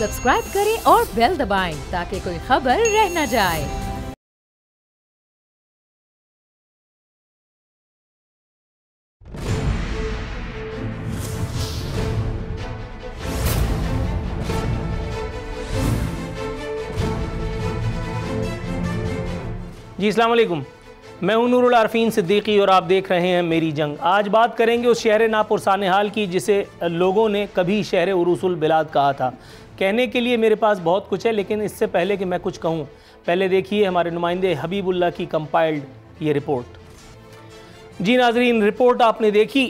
Subscribe करें और bell दबाएं ताकि कोई खबर रह न जाए। जी अस्सलाम वालेकुम, मैं हूं नूरुल आरफीन सिद्दीकी और आप देख रहे हैं मेरी जंग। आज बात करेंगे उस शहर नापुरसानेहाल की जिसे लोगों ने कभी शहर उरूसुल बिलाद कहा था। कहने के लिए मेरे पास बहुत कुछ है, लेकिन इससे पहले कि मैं कुछ कहूं, पहले देखिए हमारे नुमाइंदे हबीबुल्लाह की कंपाइल्ड ये रिपोर्ट। जी नाजरीन, रिपोर्ट आपने देखी।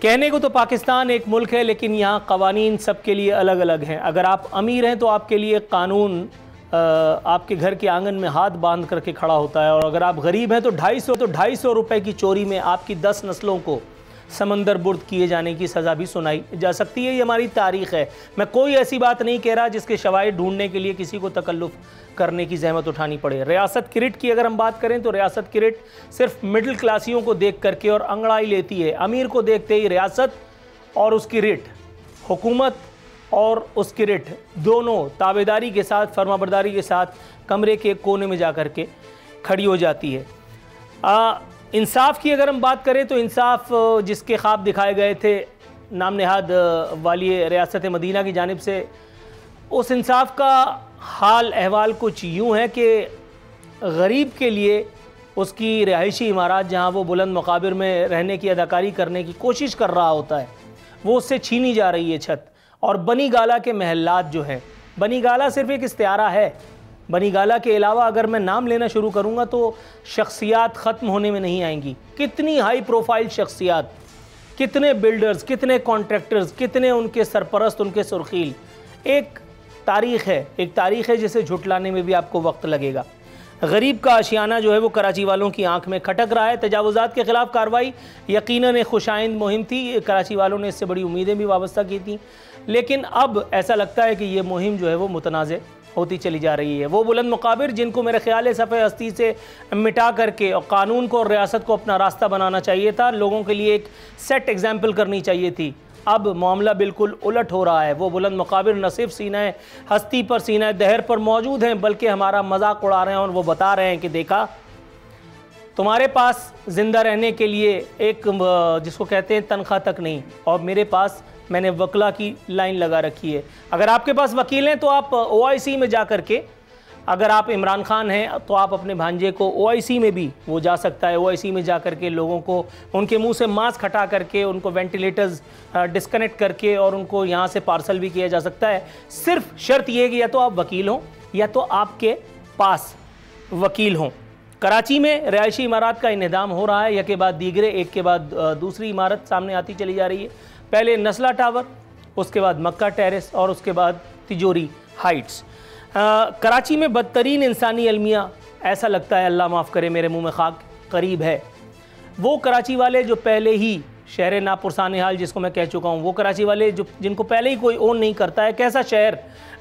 कहने को तो पाकिस्तान एक मुल्क है, लेकिन यहाँ कवानीन सबके लिए अलग अलग हैं। अगर आप अमीर हैं तो आपके लिए कानून आपके घर के आंगन में हाथ बांध करके खड़ा होता है, और अगर आप गरीब हैं तो 250 रुपए की चोरी में आपकी 10 नस्लों को समंदर बुर्द किए जाने की सज़ा भी सुनाई जा सकती है। ये हमारी तारीख़ है। मैं कोई ऐसी बात नहीं कह रहा जिसके शवाहिद ढूंढने के लिए किसी को तकल्लुफ़ करने की जहमत उठानी पड़े। रियासत की रिट की अगर हम बात करें तो रियासत की रिट सिर्फ मिडिल क्लासियों को देख करके और अंगड़ाई लेती है। अमीर को देखते ही रियासत और उसकी रिट, हुकूमत और उसकी रिट दोनों ताबेदारी के साथ, फरमाबरदारी के साथ कमरे के कोने में जा कर के खड़ी हो जाती है। इंसाफ की अगर हम बात करें तो इंसाफ जिसके ख्वाब दिखाए गए थे नाम नहाद वाली रियासत मदीना की जानिब से, उस इंसाफ का हाल अहवाल कुछ यूँ है कि गरीब के लिए उसकी रिहायशी इमारत जहाँ वो बुलंद मकाबिर में रहने की अदाकारी करने की कोशिश कर रहा होता है, वो उससे छीनी जा रही है छत। और बनी गाला के महल्लात जो हैं, बनी गाला सिर्फ एक इस्तिआरा है। बनी गाला के अलावा अगर मैं नाम लेना शुरू करूँगा तो शख्सियात ख़त्म होने में नहीं आएंगी। कितनी हाई प्रोफाइल शख्सियात, कितने बिल्डर्स, कितने कॉन्ट्रैक्टर्स, कितने उनके सरपरस्त, उनके सुरखील। एक तारीख़ है जिसे झुटलाने में भी आपको वक्त लगेगा। गरीब का आशियाना जो है वो कराची वालों की आंख में खटक रहा है। तजावुज़ात के ख़िलाफ़ कार्रवाई यकीनन एक खुशाइंद मुहिम थी। कराची वालों ने इससे बड़ी उम्मीदें भी वाबस्ता की थी, लेकिन अब ऐसा लगता है कि ये मुहिम जो है वो मुतनाज़े होती चली जा रही है। वो बुलंद मुकाबिर जिनको मेरे ख्याल है सफ़े हस्ती से मिटा करके और कानून को और रियासत को अपना रास्ता बनाना चाहिए था, लोगों के लिए एक सेट एग्जाम्पल करनी चाहिए थी, अब मामला बिल्कुल उलट हो रहा है। वो बुलंद मुकाबिर न सिर्फ सीना हस्ती पर, सीना दहर पर मौजूद हैं, बल्कि हमारा मजाक उड़ा रहे हैं और वो बता रहे हैं कि देखा, तुम्हारे पास ज़िंदा रहने के लिए एक जिसको कहते हैं तनख्वाह तक नहीं, और मेरे पास मैंने वकला की लाइन लगा रखी है। अगर आपके पास वकील हैं तो आप OIC में जा कर के, अगर आप इमरान खान हैं तो आप अपने भांजे को OIC में भी वो जा सकता है। OIC में जा कर के लोगों को उनके मुंह से मास्क हटा करके, उनको वेंटिलेटर्स डिस्कनेक्ट करके और उनको यहाँ से पार्सल भी किया जा सकता है। सिर्फ शर्त ये कि या तो आप वकील हों या तो आपके पास वकील हों। कराची में रिहायशी इमारत का इन्हिदाम हो रहा है, एक के बाद दीगरे, एक के बाद दूसरी इमारत सामने आती चली जा रही है। पहले नस्ला टावर, उसके बाद मक्का टेरेस और उसके बाद तिजोरी हाइट्स। कराची में बदतरीन इंसानी अलमिया, ऐसा लगता है, अल्लाह माफ़ करे मेरे मुंह में खाक, करीब है। वो कराची वाले जो पहले ही शहर नापुरसानेहाल जिसको मैं कह चुका हूँ, वो कराची वाले जो जिनको पहले ही कोई ओन नहीं करता है। कैसा शहर,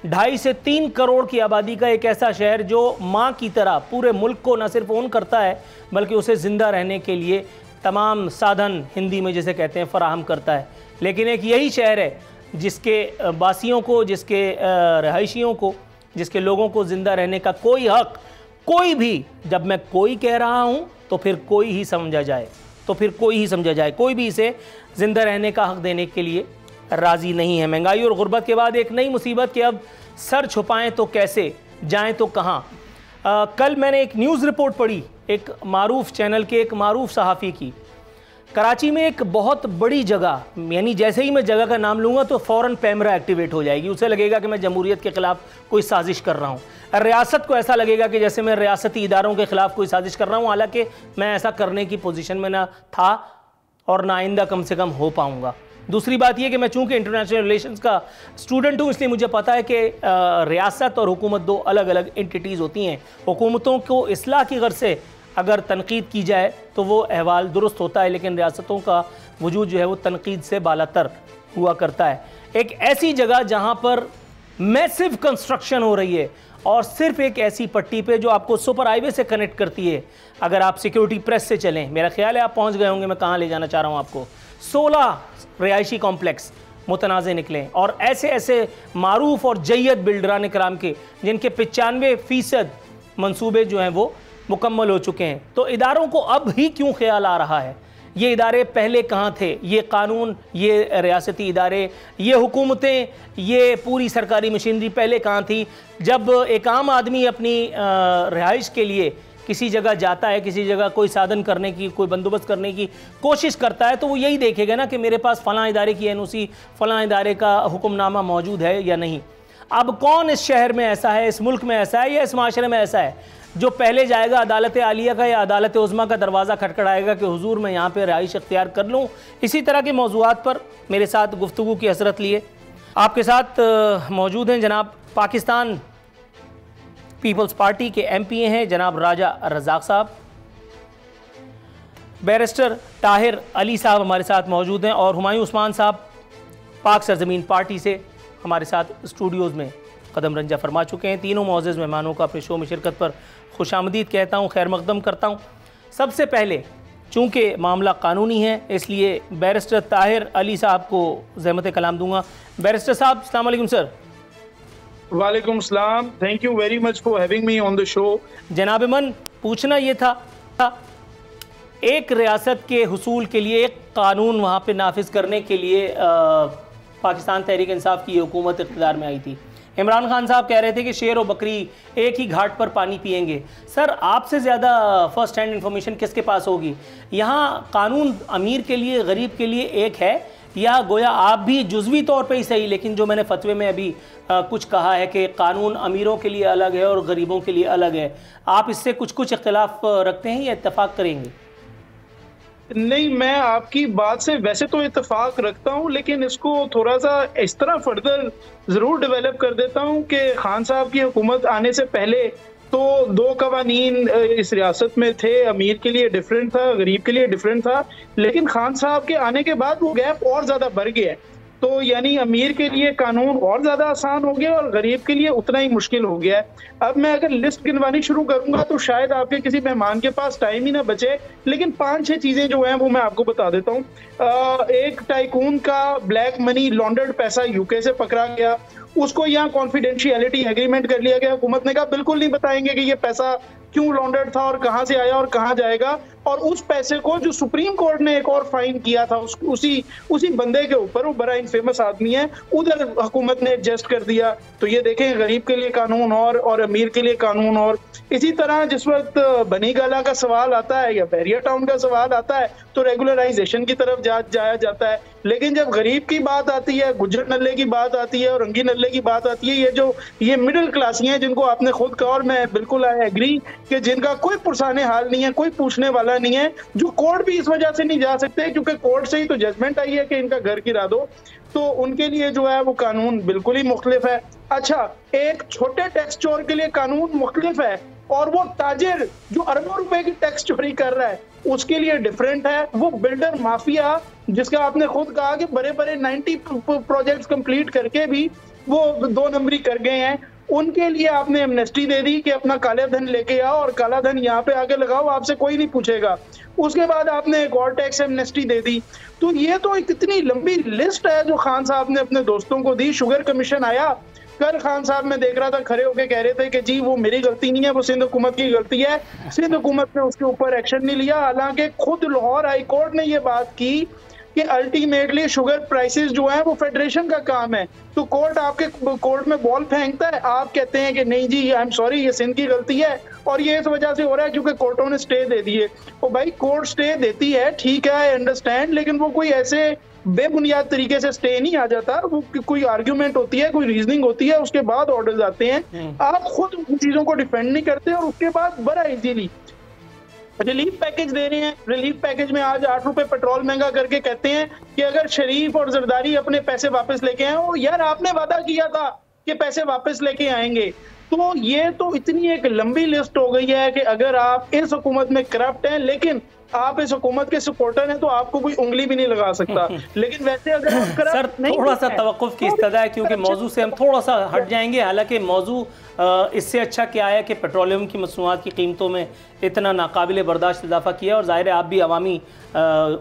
2.5 से 3 करोड़ की आबादी का एक ऐसा शहर जो माँ की तरह पूरे मुल्क को न सिर्फ ओन करता है बल्कि उसे ज़िंदा रहने के लिए तमाम साधन, हिंदी में जिसे कहते हैं, फ़राहम करता है। लेकिन एक यही शहर है जिसके बासियों को, जिसके रहायशियों को, जिसके लोगों को ज़िंदा रहने का कोई हक़, कोई भी, जब मैं कोई कह रहा हूँ तो फिर कोई ही समझा जाए, कोई भी इसे ज़िंदा रहने का हक़ देने के लिए राज़ी नहीं है। महंगाई और गुर्बत के बाद एक नई मुसीबत कि अब सर छुपाएं तो कैसे, जाएं तो कहाँ। कल मैंने एक न्यूज़ रिपोर्ट पढ़ी, एक मारूफ चैनल के एक मारूफ सहाफ़ी की। कराची में एक बहुत बड़ी जगह, यानी जैसे ही मैं जगह का नाम लूँगा तो फ़ौरन कैमरा एक्टिवेट हो जाएगी, उसे लगेगा कि मैं जमहूरियत के ख़िलाफ़ कोई साजिश कर रहा हूँ। रियासत को ऐसा लगेगा कि जैसे मैं रियासती इदारों के ख़िलाफ़ कोई साजिश कर रहा हूँ, हालांकि मैं ऐसा करने की पोजीशन में ना था और ना आइंदा कम से कम हो पाऊँगा। दूसरी बात यह कि मैं चूँकि इंटरनेशनल रिलेशंस का स्टूडेंट हूँ, इसलिए मुझे पता है कि रियासत और हुकूमत दो अलग अलग एंटिटीज़ होती हैं। हुकूमतों को इस्लाह की गर्ज से अगर तनकीद की जाए तो वो अहवाल दुरुस्त होता है, लेकिन रियासतों का वजूद जो है वो तनकीद से बालातर हुआ करता है। एक ऐसी जगह जहाँ पर मैसिव कंस्ट्रक्शन हो रही है और सिर्फ एक ऐसी पट्टी पे जो आपको सुपर हाईवे से कनेक्ट करती है। अगर आप सिक्योरिटी प्रेस से चलें, मेरा ख्याल है आप पहुँच गए होंगे, मैं कहाँ ले जाना चाह रहा हूँ आपको। 16 रिहायशी कॉम्प्लेक्स मुतनाज़े निकले और ऐसे ऐसे मारूफ और जय्यद बिल्डरान कराम के जिनके 95% मंसूबे जो हैं वो मुकम्मल हो चुके हैं, तो इदारों को अब ही क्यों ख्याल आ रहा है? ये इदारे पहले कहाँ थे? ये कानून, ये रियासती इदारे, ये हुकूमतें, ये पूरी सरकारी मशीनरी पहले कहाँ थी? जब एक आम आदमी अपनी रिहाइश के लिए किसी जगह जाता है, किसी जगह कोई साधन करने की, कोई बंदोबस्त करने की कोशिश करता है, तो वो यही देखेगा ना कि मेरे पास फ़लाँ इदारे की एनओसी, फ़लाँ इदारे का हुक्मनामा मौजूद है या नहीं। अब कौन इस शहर में ऐसा है, इस मुल्क में ऐसा है या इस माशरे में ऐसा है जो पहले जाएगा अदालत आलिया का या अदालत उज़्मा का दरवाज़ा खटखटाएगा कि हुजूर मैं यहाँ पे रिहाइश इख्तियार कर लूँ? इसी तरह के मौज़ूआत पर मेरे साथ गुफ्तगू की हसरत लिए आपके साथ मौजूद हैं जनाब पाकिस्तान पीपल्स पार्टी के MP हैं जनाब राजा रज़ाक साहब, बैरिस्टर ताहिर अली साहब हमारे साथ मौजूद हैं और हुमायूं उस्मान साहब पाक सरजमीन पार्टी से हमारे साथ स्टूडियोज़ में कदम रंजा फरमा चुके हैं। तीनों मोअज़्ज़ज़ मेहमानों का अपने शो में शिरकत पर खुशामदीद कहता हूँ, खैर मकदम करता हूँ। सबसे पहले चूँकि मामला कानूनी है इसलिए बैरिस्टर ताहिर अली साहब को ज़हमत कलाम दूँगा। बैरिस्टर साहब अस्सलाम वालेकुम सर। वालेकुम सलाम, thank you very much for having me on the show. जनाब मन, पूछना ये था एक रियासत के हुसूल के लिए एक कानून वहाँ पे नाफिज करने के लिए पाकिस्तान तहरीक इंसाफ की हुकूमत इक़्तिदार में आई थी। इमरान खान साहब कह रहे थे कि शेर और बकरी एक ही घाट पर पानी पिएंगे। सर आपसे ज़्यादा फर्स्ट हैंड इंफॉर्मेशन किसके पास होगी? यहाँ कानून अमीर के लिए गरीब के लिए एक है या गोया आप भी जुज़वी तौर पे ही सही, लेकिन जो मैंने फतवे में अभी कुछ कहा है कि कानून अमीरों के लिए अलग है और गरीबों के लिए अलग है, आप इससे कुछ इख्तिलाफ रखते हैं या इत्तफाक करेंगे? नहीं, मैं आपकी बात से वैसे तो इत्तेफाक रखता हूं, लेकिन इसको थोड़ा सा इस तरह फर्दर जरूर डेवलप कर देता हूं कि खान साहब की हुकूमत आने से पहले तो दो कवानीन इस रियासत में थे, अमीर के लिए डिफरेंट था, गरीब के लिए डिफरेंट था, लेकिन खान साहब के आने के बाद वो गैप और ज्यादा बढ़ गया है। तो यानी अमीर के लिए कानून और ज्यादा आसान हो गया और गरीब के लिए उतना ही मुश्किल हो गया है। अब मैं अगर लिस्ट गिनवानी शुरू करूंगा तो शायद आपके किसी मेहमान के पास टाइम ही ना बचे, लेकिन 5-6 चीजें जो हैं वो मैं आपको बता देता हूँ। एक टाइकून का ब्लैक मनी लॉन्डर्ड पैसा यूके से पकड़ा गया, उसको यहाँ कॉन्फिडेंशियलिटी एग्रीमेंट कर लिया गया। हुकूमत ने कहा बिल्कुल नहीं बताएंगे कि ये पैसा क्यों लॉन्डर्ड था और कहाँ से आया और कहाँ जाएगा, और उस पैसे को जो सुप्रीम कोर्ट ने एक और फाइन किया था उसी बंदे के ऊपर, वो बड़ा इनफेमस आदमी है, उधर हुकूमत ने एडजस्ट कर दिया। तो ये देखें, गरीब के लिए कानून और अमीर के लिए कानून और। इसी तरह जिस वक्त बनी गाला का सवाल आता है या बैरिया टाउन का सवाल आता है तो रेगुलराइजेशन की तरफ जाया जाता है, लेकिन जब गरीब की बात आती है, गुज्जर नल्ले की बात आती है और रंगी नल्ले की बात आती है, ये मिडिल क्लासियां हैं जिनको आपने खुद कहा और मैं बिल्कुल आई एग्री कि जिनका कोई पुरसाने हाल नहीं है, कोई पूछने वाला नहीं है, जो कोर्ट भी इस वजह से नहीं जा सकते क्योंकि कोर्ट से ही तो जजमेंट आई है कि इनका घर गिरा दो, तो उनके लिए जो है वो कानून बिल्कुल ही मुख्तलिफ है। अच्छा, एक छोटे टैक्स चोर के लिए कानून मुख्तलिफ है और वो ताजिर जो अरबों रुपए की टैक्स चोरी कर रहा है उसके लिए डिफरेंट है। वो बिल्डर माफिया जिसका आपने खुद कहा कि बड़े बड़े 90 प्रोजेक्ट्स कंप्लीट करके भी वो 2 नंबरी कर गए हैं, उनके लिए आपने एमनेस्टी दे दी कि अपना काला धन लेके आओ और काला धन यहाँ पे आके लगाओ, आपसे कोई नहीं पूछेगा। उसके बाद आपने एक और टैक्स एमनेस्टी दे दी। तो ये तो एक इतनी लंबी लिस्ट है जो खान साहब ने अपने दोस्तों को दी। शुगर कमीशन आया, कल खान साहब मैं देख रहा था खड़े होके कह रहे थे कि जी वो मेरी गलती नहीं है, वो सिंध हुकूमत की गलती है, सिंध हुकूमत ने उसके ऊपर एक्शन नहीं लिया। हालांकि खुद लाहौर हाई कोर्ट ने ये बात की कि अल्टीमेटली शुगर प्राइसेस जो है वो फेडरेशन का काम है, तो कोर्ट आपके कोर्ट में बॉल फेंकता है, आप कहते हैं कि नहीं जी आई एम सॉरी ये सिंध की गलती है और ये इस वजह से हो रहा है क्योंकि कोर्टों ने स्टे दे दिए। तो भाई कोर्ट स्टे देती है, ठीक है, आई अंडरस्टैंड, लेकिन वो कोई ऐसे बेबुनियाद तरीके से स्टे नहीं आ जाता, वो कोई आर्ग्यूमेंट होती है, कोई रीजनिंग होती है, उसके बाद ऑर्डर्स आते हैं। आप खुद उन चीजों को डिफेंड नहीं करते और उसके बाद बड़ा इजीली रिलीफ पैकेज दे रहे हैं। रिलीफ पैकेज में आज 8 रुपए पेट्रोल महंगा करके कहते हैं कि अगर शरीफ और जरदारी अपने पैसे वापस लेके आए, और यार आपने वादा किया था कि पैसे वापस लेके आएंगे, तो ये तो इतनी एक लंबी लिस्ट हो गई है कि अगर आप इस हुकूमत में करप्ट हैं लेकिन आप इस हुकूमत के सपोर्टर हैं तो आपको कोई उंगली भी नहीं लगा सकता। लेकिन वैसे अगर आप सर थोड़ा सा तवक्कुफ की इस्तदा है, क्योंकि मौजू से हम थोड़ा सा हट जाएंगे। हालांकि मौजू इससे अच्छा क्या है कि पेट्रोलियम की मसनूआत की कीमतों में इतना नाकाबिल बर्दाश्त इजाफा किया, और ज़ाहिर है आप भी अवामी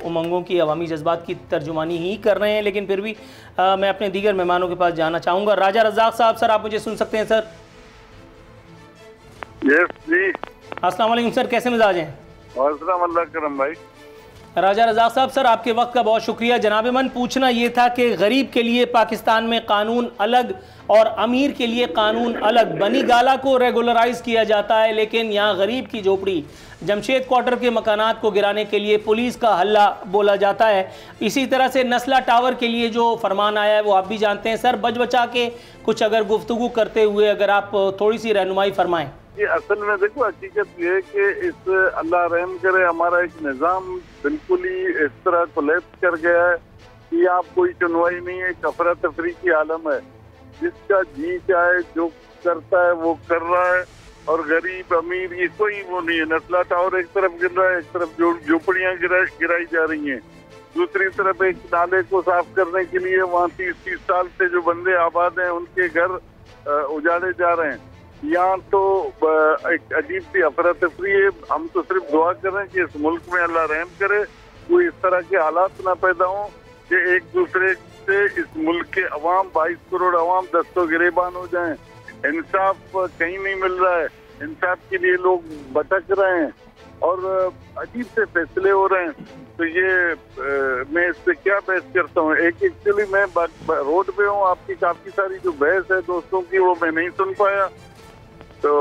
उमंगों की, अवामी जज्बात की तर्जुमानी ही कर रहे हैं। लेकिन फिर भी मैं अपने दीगर मेहमानों के पास जाना चाहूँगा। राजा रज़ाक साहब, सर आप मुझे सुन सकते हैं? सर जी, अस्सलाम वालेकुम सर, कैसे मिजाज हैं? अल्लाह करम भाई। राजा रज़ाक साहब, सर आपके वक्त का बहुत शुक्रिया। जनाब मन, पूछना ये था कि गरीब के लिए पाकिस्तान में कानून अलग और अमीर के लिए कानून अलग। बनी गाला को रेगुलराइज किया जाता है, लेकिन यहाँ गरीब की झोपड़ी जमशेद क्वार्टर के मकानात को गिराने के लिए पुलिस का हल्ला बोला जाता है। इसी तरह से नस्ला टावर के लिए जो फरमान आया है वो आप भी जानते हैं। सर बच बचा के कुछ अगर गुफ्तगू करते हुए अगर आप थोड़ी सी रहनुमाई फरमाएं। ये असल में देखो, हकीकत ये है कि इस अल्लाह रहम करे हमारा एक निज़ाम बिल्कुल ही इस तरह कोलैप्स कर गया है कि यहाँ कोई सुनवाई नहीं है, अफरा तफरी की आलम है। जिसका जी चाहे जो करता है वो कर रहा है, और गरीब अमीर ये कोई वो नहीं है। नस्ला टावर एक तरफ गिर रहा है, एक तरफ झोपड़ियाँ गिराई जा रही हैं, दूसरी तरफ एक नाले को साफ करने के लिए वहाँ 30-30 साल से जो बंदे आबाद हैं उनके घर उजाड़े जा रहे हैं। यहाँ तो एक अजीब सी अफरा तफरी है। हम तो सिर्फ दुआ कर रहे हैं कि इस मुल्क में अल्लाह रहम करे, कोई इस तरह के हालात ना पैदा हों कि एक दूसरे से इस मुल्क के अवाम 22 करोड़ अवाम दस्तों गिरेबान हो जाएं। इंसाफ कहीं नहीं मिल रहा है, इंसाफ के लिए लोग भटक रहे हैं और अजीब से फैसले हो रहे हैं। तो ये मैं इससे क्या बहस करता हूँ। एक एक्चुअली मैं रोड पे हूँ, आपकी काफी सारी जो बहस है दोस्तों की वो मैं नहीं सुन पाया, तो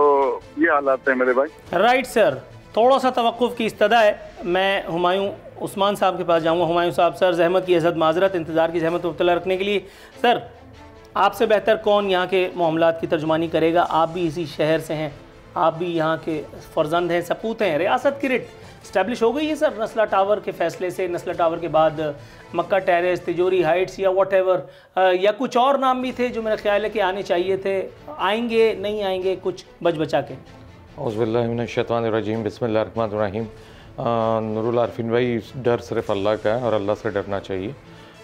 ये हालात है मेरे भाई। राइट सर, थोड़ा सा तवक्कुफ की इस्तदा है। मैं हुमायूं उस्मान साहब के पास जाऊंगा। हुमायूं साहब, सर जहमत की इज़्ज़त माजरत, इंतज़ार की जहमत मुब्तला रखने के लिए। सर आपसे बेहतर कौन यहाँ के मामलात की तर्जुमानी करेगा? आप भी इसी शहर से हैं, आप भी यहाँ के फर्जंद हैं, सपूत हैं। रियासत की रिट इस्टेब्लिश हो गई है सर नस्ला टावर के फैसले से। नस्ला टावर के बाद मक्का टेरेस, तिजोरी हाइट्स या वॉट एवर, या कुछ और नाम भी थे जो मेरा ख्याल है कि आने चाहिए थे। आएंगे नहीं आएंगे कुछ बच बचा के? औज़ुबिल्लाहिमिनश्शैतानिर्रजीम, बिस्मिल्लाहिर्रहमानिर्रहीम। नूरुल आरफीन भाई, डर सिर्फ अल्लाह का है और अल्लाह से डरना चाहिए।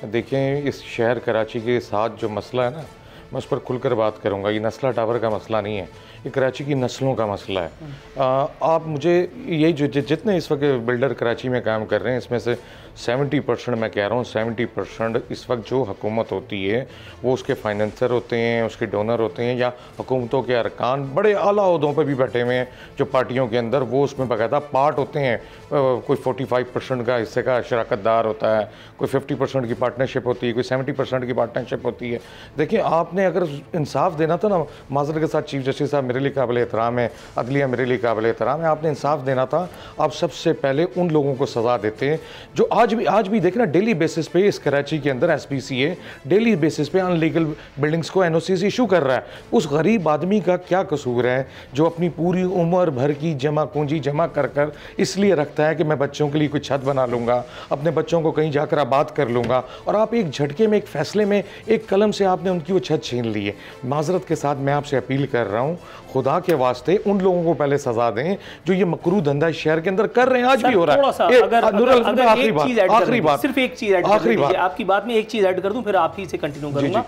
देखें, इस शहर कराची के साथ जो मसला है ना, मैं उस पर खुलकर बात करूँगा। ये नस्ला टावर का मसला नहीं है, ये कराची की नस्लों का मसला है। आप मुझे यही जो जितने इस वक्त बिल्डर कराची में काम कर रहे हैं, इसमें से 70% मैं कह रहा हूँ 70% इस वक्त जो हुकूमत होती है वो उसके फाइनेंसर होते हैं, उसके डोनर होते हैं, या हुकूमतों के अरकान बड़े आला ओहदों पर भी बैठे हुए हैं जो पार्टियों के अंदर, वो उसमें बाकायदा पार्ट होते हैं। कोई 45% का हिस्से का शराकतदार होता है, कोई 50% की पार्टनरशिप होती है, कोई 70% की पार्टनरशिप होती है। देखिए, आपने अगर इंसाफ देना था ना, माज़रत के साथ चीफ जस्टिस साहब मेरे लिए काबिल एहतराम है, अदलिया मेरे लिए काबिल एहतराम है, आपने इंसाफ देना था। आप सबसे पहले उन लोगों को सज़ा देते हैं जो आज भी देखना डेली बेसिस पे इस कराची के अंदर SPCA डेली बेसिस पे अनलीगल बिल्डिंग्स को NOCs इशू कर रहा है। उस गरीब आदमी का क्या कसूर है जो अपनी पूरी उम्र भर की जमा पूंजी जमा कर कर इसलिए रखता है कि मैं बच्चों के लिए कोई छत बना लूँगा, अपने बच्चों को कहीं जाकर आबाद कर लूँगा, और आप एक झटके में, एक फैसले में, एक कलम से आपने उनकी वो छत छीन ली है। माजरत के साथ मैं आपसे अपील कर रहा हूँ, खुदा के वास्ते उन लोगों को पहले सजा दें जो ये मकरू धंधा इस शहर के अंदर कर रहे हैं। आज भी हो रहा है। आखिरी बात, सिर्फ एक चीज ऐड कर दूं, आपकी बात में एक चीज ऐड कर दूं, फिर आप ही से कंटिन्यू करूंगा।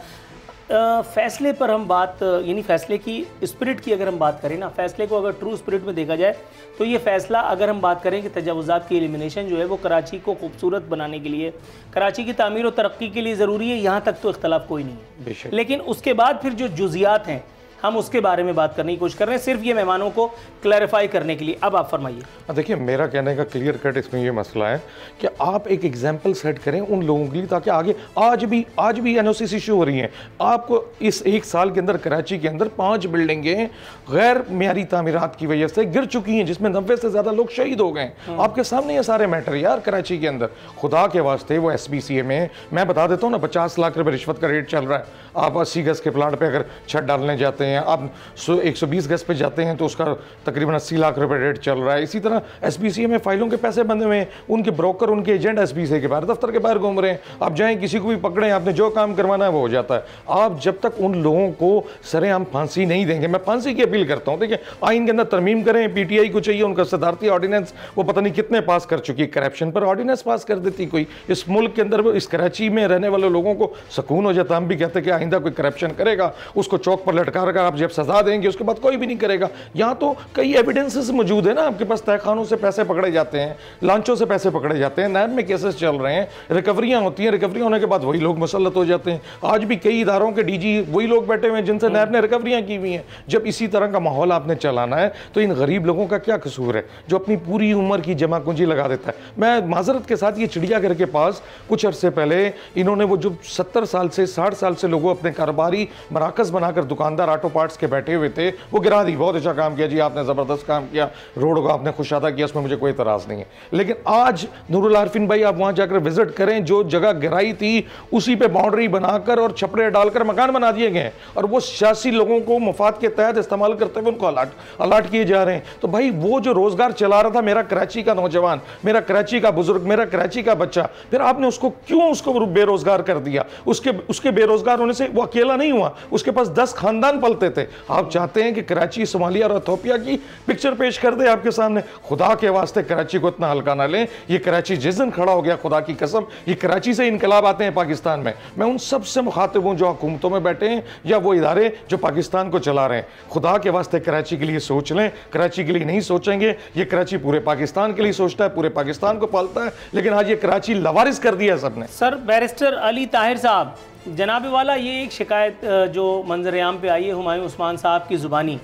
फैसले पर हम बात, यानी फैसले की स्पिरिट की अगर हम बात करें ना, फैसले को अगर ट्रू स्पिरिट में देखा जाए तो ये फैसला, अगर हम बात करें कि तजावुज़ात की एलिमिनेशन जो है वो कराची को खूबसूरत बनाने के लिए, कराची की तामीर और तरक्की के लिए ज़रूरी है, यहाँ तक तो इख्तलाफ कोई नहीं है। लेकिन उसके बाद फिर जो जुज़ियात हैं हम उसके बारे में बात करने की कोशिश कर रहे हैं, सिर्फ ये मेहमानों को क्लैरिफाई करने के लिए। अब आप फरमाइए। देखिए, मेरा कहने का क्लियर कट इसमें ये मसला है कि आप एक एग्जाम्पल सेट करें उन लोगों के लिए, ताकि आगे आज भी NOCs इशू हो रही हैं। आपको इस एक साल के अंदर कराची के अंदर 5 बिल्डिंगें गैर मियारी तामीरात की वजह से गिर चुकी हैं, जिसमें 90 से ज़्यादा लोग शहीद हो गए। आपके सामने ये सारे मैटर यार कराची के अंदर। खुदा के वास्ते वो SPCA में मैं बता देता हूँ ना, 50 लाख रुपये रिश्वत का रेट चल रहा है। आप 80 गज के प्लाट पर अगर छत डालने जाते हैं, हैं। आप 120 गज पे जाते हैं तो उसका तकरीबन 80 लाख रुपए रेट चल रहा है। इसी तरह SPCA में फाइलों के पैसे बंधे हुए हैं, उनके ब्रोकर, उनके एजेंट SPCA के बाहर दफ्तर के बाहर घूम रहे हैं। आप जाएं, किसी को भी पकड़ें, आपने जो काम करवाना है वो हो जाता है। आप जब तक उन लोगों को सरेआम फांसी नहीं देंगे, मैं फांसी की अपील करता हूं। देखिए, आइन के अंदर तरमीम करें, PTI को चाहिए उनका सदारती ऑर्डिनेंस, वो पता नहीं कितने पास कर चुकी है, करप्शन पर ऑर्डिनेंस पास कर देती कोई। इस मुल्क के अंदर, इस कराची में रहने वाले लोगों को सुकून हो जाता। हम भी कहते हैं कि आइंदा कोई करप्शन करेगा उसको चौक पर लटका कर आप जब सजा देंगे उसके बाद कोई भी नहीं करेगा। यहाँ तो कई एविडेंसेस मौजूद है ना, आपके पास तहखानों से पैसे पकड़े जाते हैं, लांचों से पैसे पकड़े जाते हैं, नैब में केसेस चल रहे हैं, रिकवरियां होती हैं, रिकवरी होने के बाद वही लोग मुसल्लत हो जाते हैं। आज भी कई इदारों के DG वही लोग बैठे हुए हैं जिनसे नैब ने रिकवरियां की हुई हैं। जब इसी तरह का माहौल आपने चलाना है तो इन गरीब लोगों का क्या कसूर है जो अपनी पूरी उम्र की जमा पूंजी लगा देता है। मैं माजरत के साथ, ये चिड़ियाघर के पास कुछ अरसे पहले इन्होंने वो जो 70 साल से 60 साल से लोगों अपने कारोबारी मराकज बनाकर दुकानदार ऑटो पार्ट्स के बैठे हुए थे, वो गिरा दी। बहुत अच्छा काम किया जी आपने, ज़बरदस्त काम किया, रोड को आपने खुशादा किया, उसमें मुझे कोई इतराज़ नहीं है। लेकिन आज नूरुल आरफीन भाई, आप वहाँ जाकर विजिट करें, जो जगह गिराई थी उसी पे बाउंड्री बनाकर और छपड़े डालकर मकान बना दिए गए हैं और वो सियासी लोगों को मुफाद के तहत इस्तेमाल करते हुए उनको अलाट किए जा रहे हैं। तो भाई वो जो रोजगार चला रहा था मेरा कराची का नौजवान, मेरा कराची का बुजुर्ग, मेरा कराची का बच्चा, फिर आपने उसको क्यों उसको बेरोजगार कर दिया? उसके बेरोजगार होने से वो अकेला नहीं हुआ, उसके पास 10 खानदान पलते थे। आप चाहते हैं कि कराची, सोमालिया और इथोपिया की पिक्चर पेश कर दे आपके सामने? खुदा के वास्ते कराची को इतना हल्का ना लें। ये कराची जिस दिन खड़ा हो गया, खुदा की कसम, ये कराची से इनकलाब आते हैं पाकिस्तान में, मैं उन सब से मुखातिब हूं जो हुकूमतों में बैठे हैं या वो इदारे जो पाकिस्तान को चला रहे हैं। खुदा के वास्ते कराची के लिए सोच लें। कराची के लिए नहीं सोचेंगे, ये कराची पूरे पाकिस्तान के लिए सोचता है, पूरे पाकिस्तान को पालता है, लेकिन आज ये कराची लवारिस कर दिया सबने। सर, बैरिस्टर अली ताहिर साहब, जनाब वाला, ये एक शिकायत जो मंजर-ए-आम पे आई है हुमायूं उस्मान साहब की ज़ुबानी,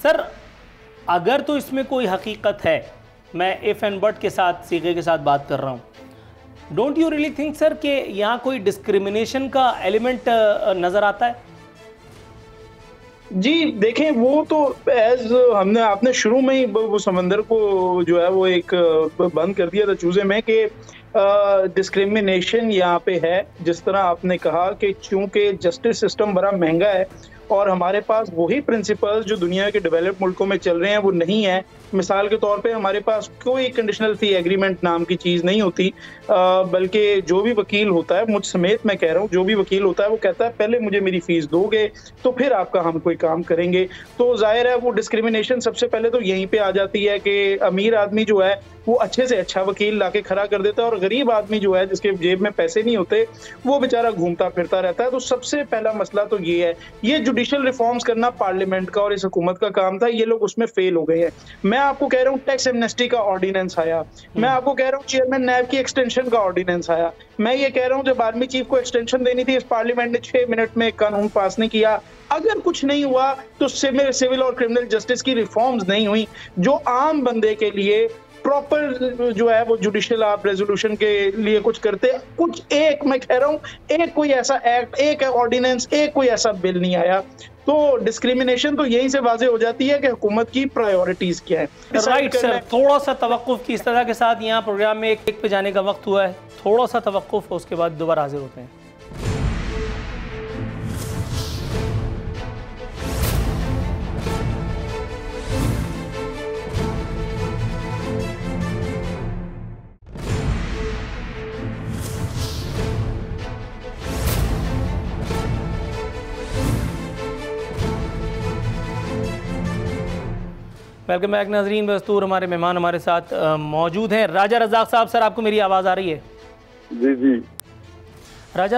सर अगर तो इसमें कोई हकीकत है, मैं इफ़ एंड बट के साथ, सीगे के साथ बात कर रहा हूँ, don't you really think sir कि यहाँ कोई डिस्क्रिमिनेशन का एलिमेंट नज़र आता है? जी देखें, वो तो आपने शुरू में ही वो समंदर को जो है वो एक बंद कर दिया था चूजे में कि डिस्क्रिमिनेशन यहाँ पे है। जिस तरह आपने कहा कि चूंकि जस्टिस सिस्टम बड़ा महंगा है और हमारे पास वही प्रिंसिपल्स जो दुनिया के डेवलप मुल्कों में चल रहे हैं वो नहीं है। मिसाल के तौर पे हमारे पास कोई कंडीशनल फी एग्रीमेंट नाम की चीज़ नहीं होती, बल्कि जो भी वकील होता है, मुझ समेत मैं कह रहा हूँ, जो भी वकील होता है वो कहता है पहले मुझे मेरी फीस दोगे तो फिर आपका हम कोई काम करेंगे। तो जाहिर है वो डिस्क्रिमिनेशन सबसे पहले तो यहीं पे आ जाती है कि अमीर आदमी जो है वो अच्छे से अच्छा वकील लाके खड़ा कर देता है और गरीब आदमी जो है जिसके जेब में पैसे नहीं होते वो बेचारा घूमता फिरता रहता है। तो सबसे पहला मसला तो ये है। ये जुडिशल रिफॉर्म्स करना पार्लियामेंट का और इस हुकूमत का काम था, ये लोग उसमें फेल हो गए हैं। मैं आपको कह रहा हूँ टैक्स एमनेस्टी का ऑर्डिनेंस आया, मैं आपको कह रहा हूँ चेयरमैन नैब की एक्सटेंशन का ऑर्डिनेंस आया, मैं ये कह रहा हूँ जब आर्मी चीफ को एक्सटेंशन देनी थी इस पार्लियामेंट ने 6 मिनट में कानून पास नहीं किया। अगर कुछ नहीं हुआ तो सिविल और क्रिमिनल जस्टिस की रिफॉर्म्स नहीं हुई जो आम बंदे के लिए प्रॉपर जो है वो जुडिशियल आप रेजोल्यूशन के लिए कुछ करते, कुछ एक मैं कह रहा हूँ एक कोई ऐसा एक्ट, एक ऑर्डिनेंस, एक कोई ऐसा बिल नहीं आया। तो डिस्क्रिमिनेशन तो यहीं से वाजे हो जाती है कि हुकूमत की प्रायोरिटीज क्या है। राइट सर, थोड़ा सा तवक्कुफ की इस्तदा के साथ यहाँ प्रोग्राम में एक पे जाने का वक्त हुआ है, थोड़ा सा तवक्कुफ, उसके बाद दोबारा हाजिर होते हैं। वेलकम बैक नाजरीन बस्तूर, हमारे मेहमान हमारे साथ मौजूद हैं। राजा रज़ाक साहब, सर आपको मेरी आवाज़ आ रही है? जी जी। राजा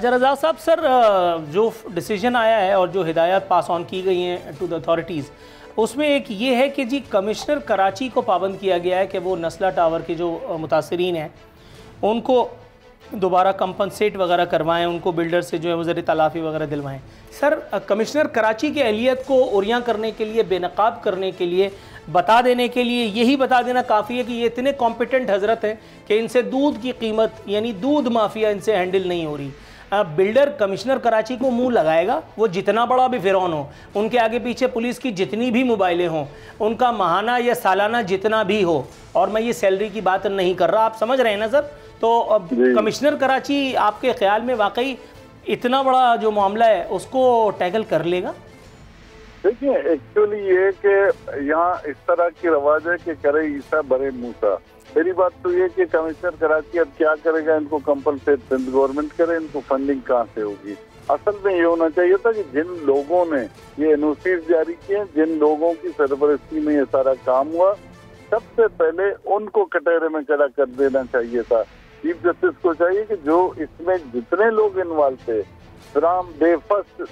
रज़ाक साहब, सर जो डिसीजन आया है और जो हिदायत पास ऑन की गई हैं टू द अथॉरिटीज़, उसमें एक ये है कि जी कमिश्नर कराची को पाबंद किया गया है कि वो नस्ला टावर के जो मुतासरीन हैं उनको दोबारा कंपनसेट वगैरह करवाएं, उनको बिल्डर से जो है वो ज़र तलाफ़ी वगैरह दिलवाएं। सर कमिश्नर कराची के अहलियत को उरियां करने के लिए, बेनकाब करने के लिए, बता देने के लिए यही बता देना काफ़ी है कि ये इतने कॉम्पिटेंट हजरत हैं कि इनसे दूध की कीमत यानी दूध माफिया इनसे हैंडल नहीं हो रही। बिल्डर कमिश्नर कराची को मुंह लगाएगा, वो जितना बड़ा भी फिरौन हो, उनके आगे पीछे पुलिस की जितनी भी मोबाइलें हों, उनका माहाना या सालाना जितना भी हो, और मैं ये सैलरी की बात नहीं कर रहा, आप समझ रहे हैं ना सर। तो कमिश्नर कराची आपके ख्याल में वाकई इतना बड़ा जो मामला है उसको टैकल कर लेगा? देखिए एक्चुअली ये कि यहाँ इस तरह की रवाज है कि करे ईसा बरे मूसा। मेरी बात तो ये कि कमिश्नर कराची अब क्या करेगा, इनको कंपलसेट गवर्नमेंट करे, इनको फंडिंग कहाँ से होगी। असल में ये होना चाहिए था कि जिन लोगों ने ये एनओसी जारी किए, जिन लोगों की सरपरस्ती में ये सारा काम हुआ, सबसे पहले उनको कटहरे में खड़ा कर देना चाहिए था। चीफ जस्टिस को चाहिए कि जो इसमें जितने लोग इन्वॉल्व थे फ्रॉम डे फर्स्ट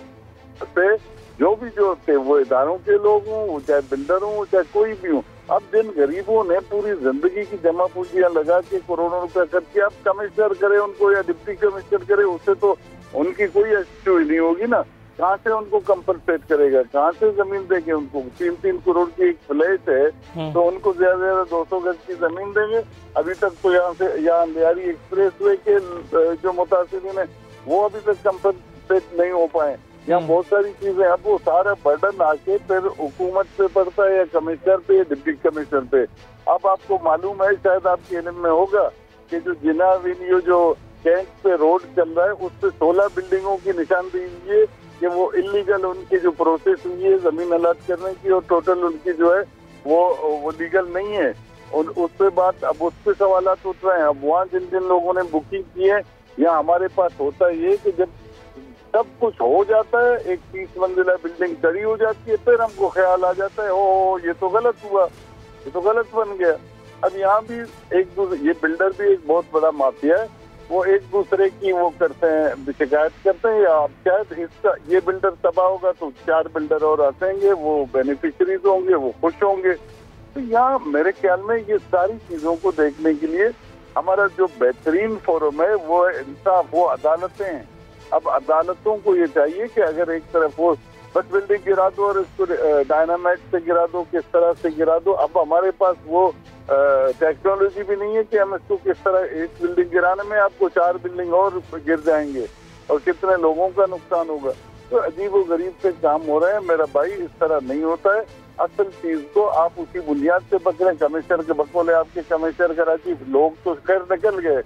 से, जो थे वो इदारों के लोग हों, वो चाहे बिल्डर हों, चाहे कोई भी हो, अब जिन गरीबों ने पूरी जिंदगी की जमा पूंजियां लगा के करोड़ों रुपया खर्च किया, अब कमिश्नर करे उनको या डिप्टी कमिश्नर करे, उससे तो उनकी कोई अच्छी नहीं होगी ना। कहाँ से उनको कंपनसेट करेगा, कहाँ से जमीन देंगे उनको? 3-3 करोड़ की एक फ्लैट है तो उनको ज्यादा से ज्यादा 200 गज की जमीन देंगे। अभी तक तो यहाँ अंधेरी एक्सप्रेस वे के जो मुतासिरीन है वो अभी तक कंपनसेट नहीं हो पाए। यहाँ बहुत सारी चीजें, अब वो सारा बर्डन आके फिर हुकूमत पे पड़ता है या कमिश्नर पे या डिप्टी कमिश्नर पे। अब आपको मालूम है, शायद आपके इल्म में होगा कि जो जिना एवेन्यू जो कैंट पे रोड चल रहा है उस पे 16 बिल्डिंगों की निशानदेही है कि वो इलीगल उनकी जो प्रोसेस हुई है जमीन अलॉट करने की, और टोटल उनकी जो है वो लीगल नहीं है। और उस पे बात, अब उस पे सवालात उठ रहे हैं। अब वहाँ जिन जिन लोगों ने बुकिंग की है, या हमारे पास होता ये कि जब सब कुछ हो जाता है, एक 30 मंजिला बिल्डिंग खड़ी हो जाती है, फिर हमको ख्याल आ जाता है ओ ये तो गलत हुआ, ये तो गलत बन गया। अब यहाँ भी एक दूसरे, ये बिल्डर भी एक बहुत बड़ा माफिया है, वो एक दूसरे की वो करते हैं, शिकायत करते हैं, या शायद इसका ये बिल्डर तबाह होगा तो 4 बिल्डर और आसेंगे, वो बेनिफिशरीज होंगे, वो खुश होंगे। तो यहाँ मेरे ख्याल में ये सारी चीजों को देखने के लिए हमारा जो बेहतरीन फोरम है वो है इंसाफ, वो अदालतें हैं। अब अदालतों को ये चाहिए कि अगर एक तरफ वो बस बिल्डिंग गिरा दो और इसको डायनामाइट से गिरा दो, किस तरह से गिरा दो। अब हमारे पास वो टेक्नोलॉजी भी नहीं है कि हम इसको किस तरह, एक बिल्डिंग गिराने में आपको 4 बिल्डिंग और गिर जाएंगे और कितने लोगों का नुकसान होगा। तो अजीब व गरीब से काम हो रहे हैं मेरा भाई, इस तरह नहीं होता है। असल चीज को आप उसी बुनियाद से पकड़े। कमिश्नर के बकौले आपके कमिश्नर कराची, लोग तो खैर निकल गए,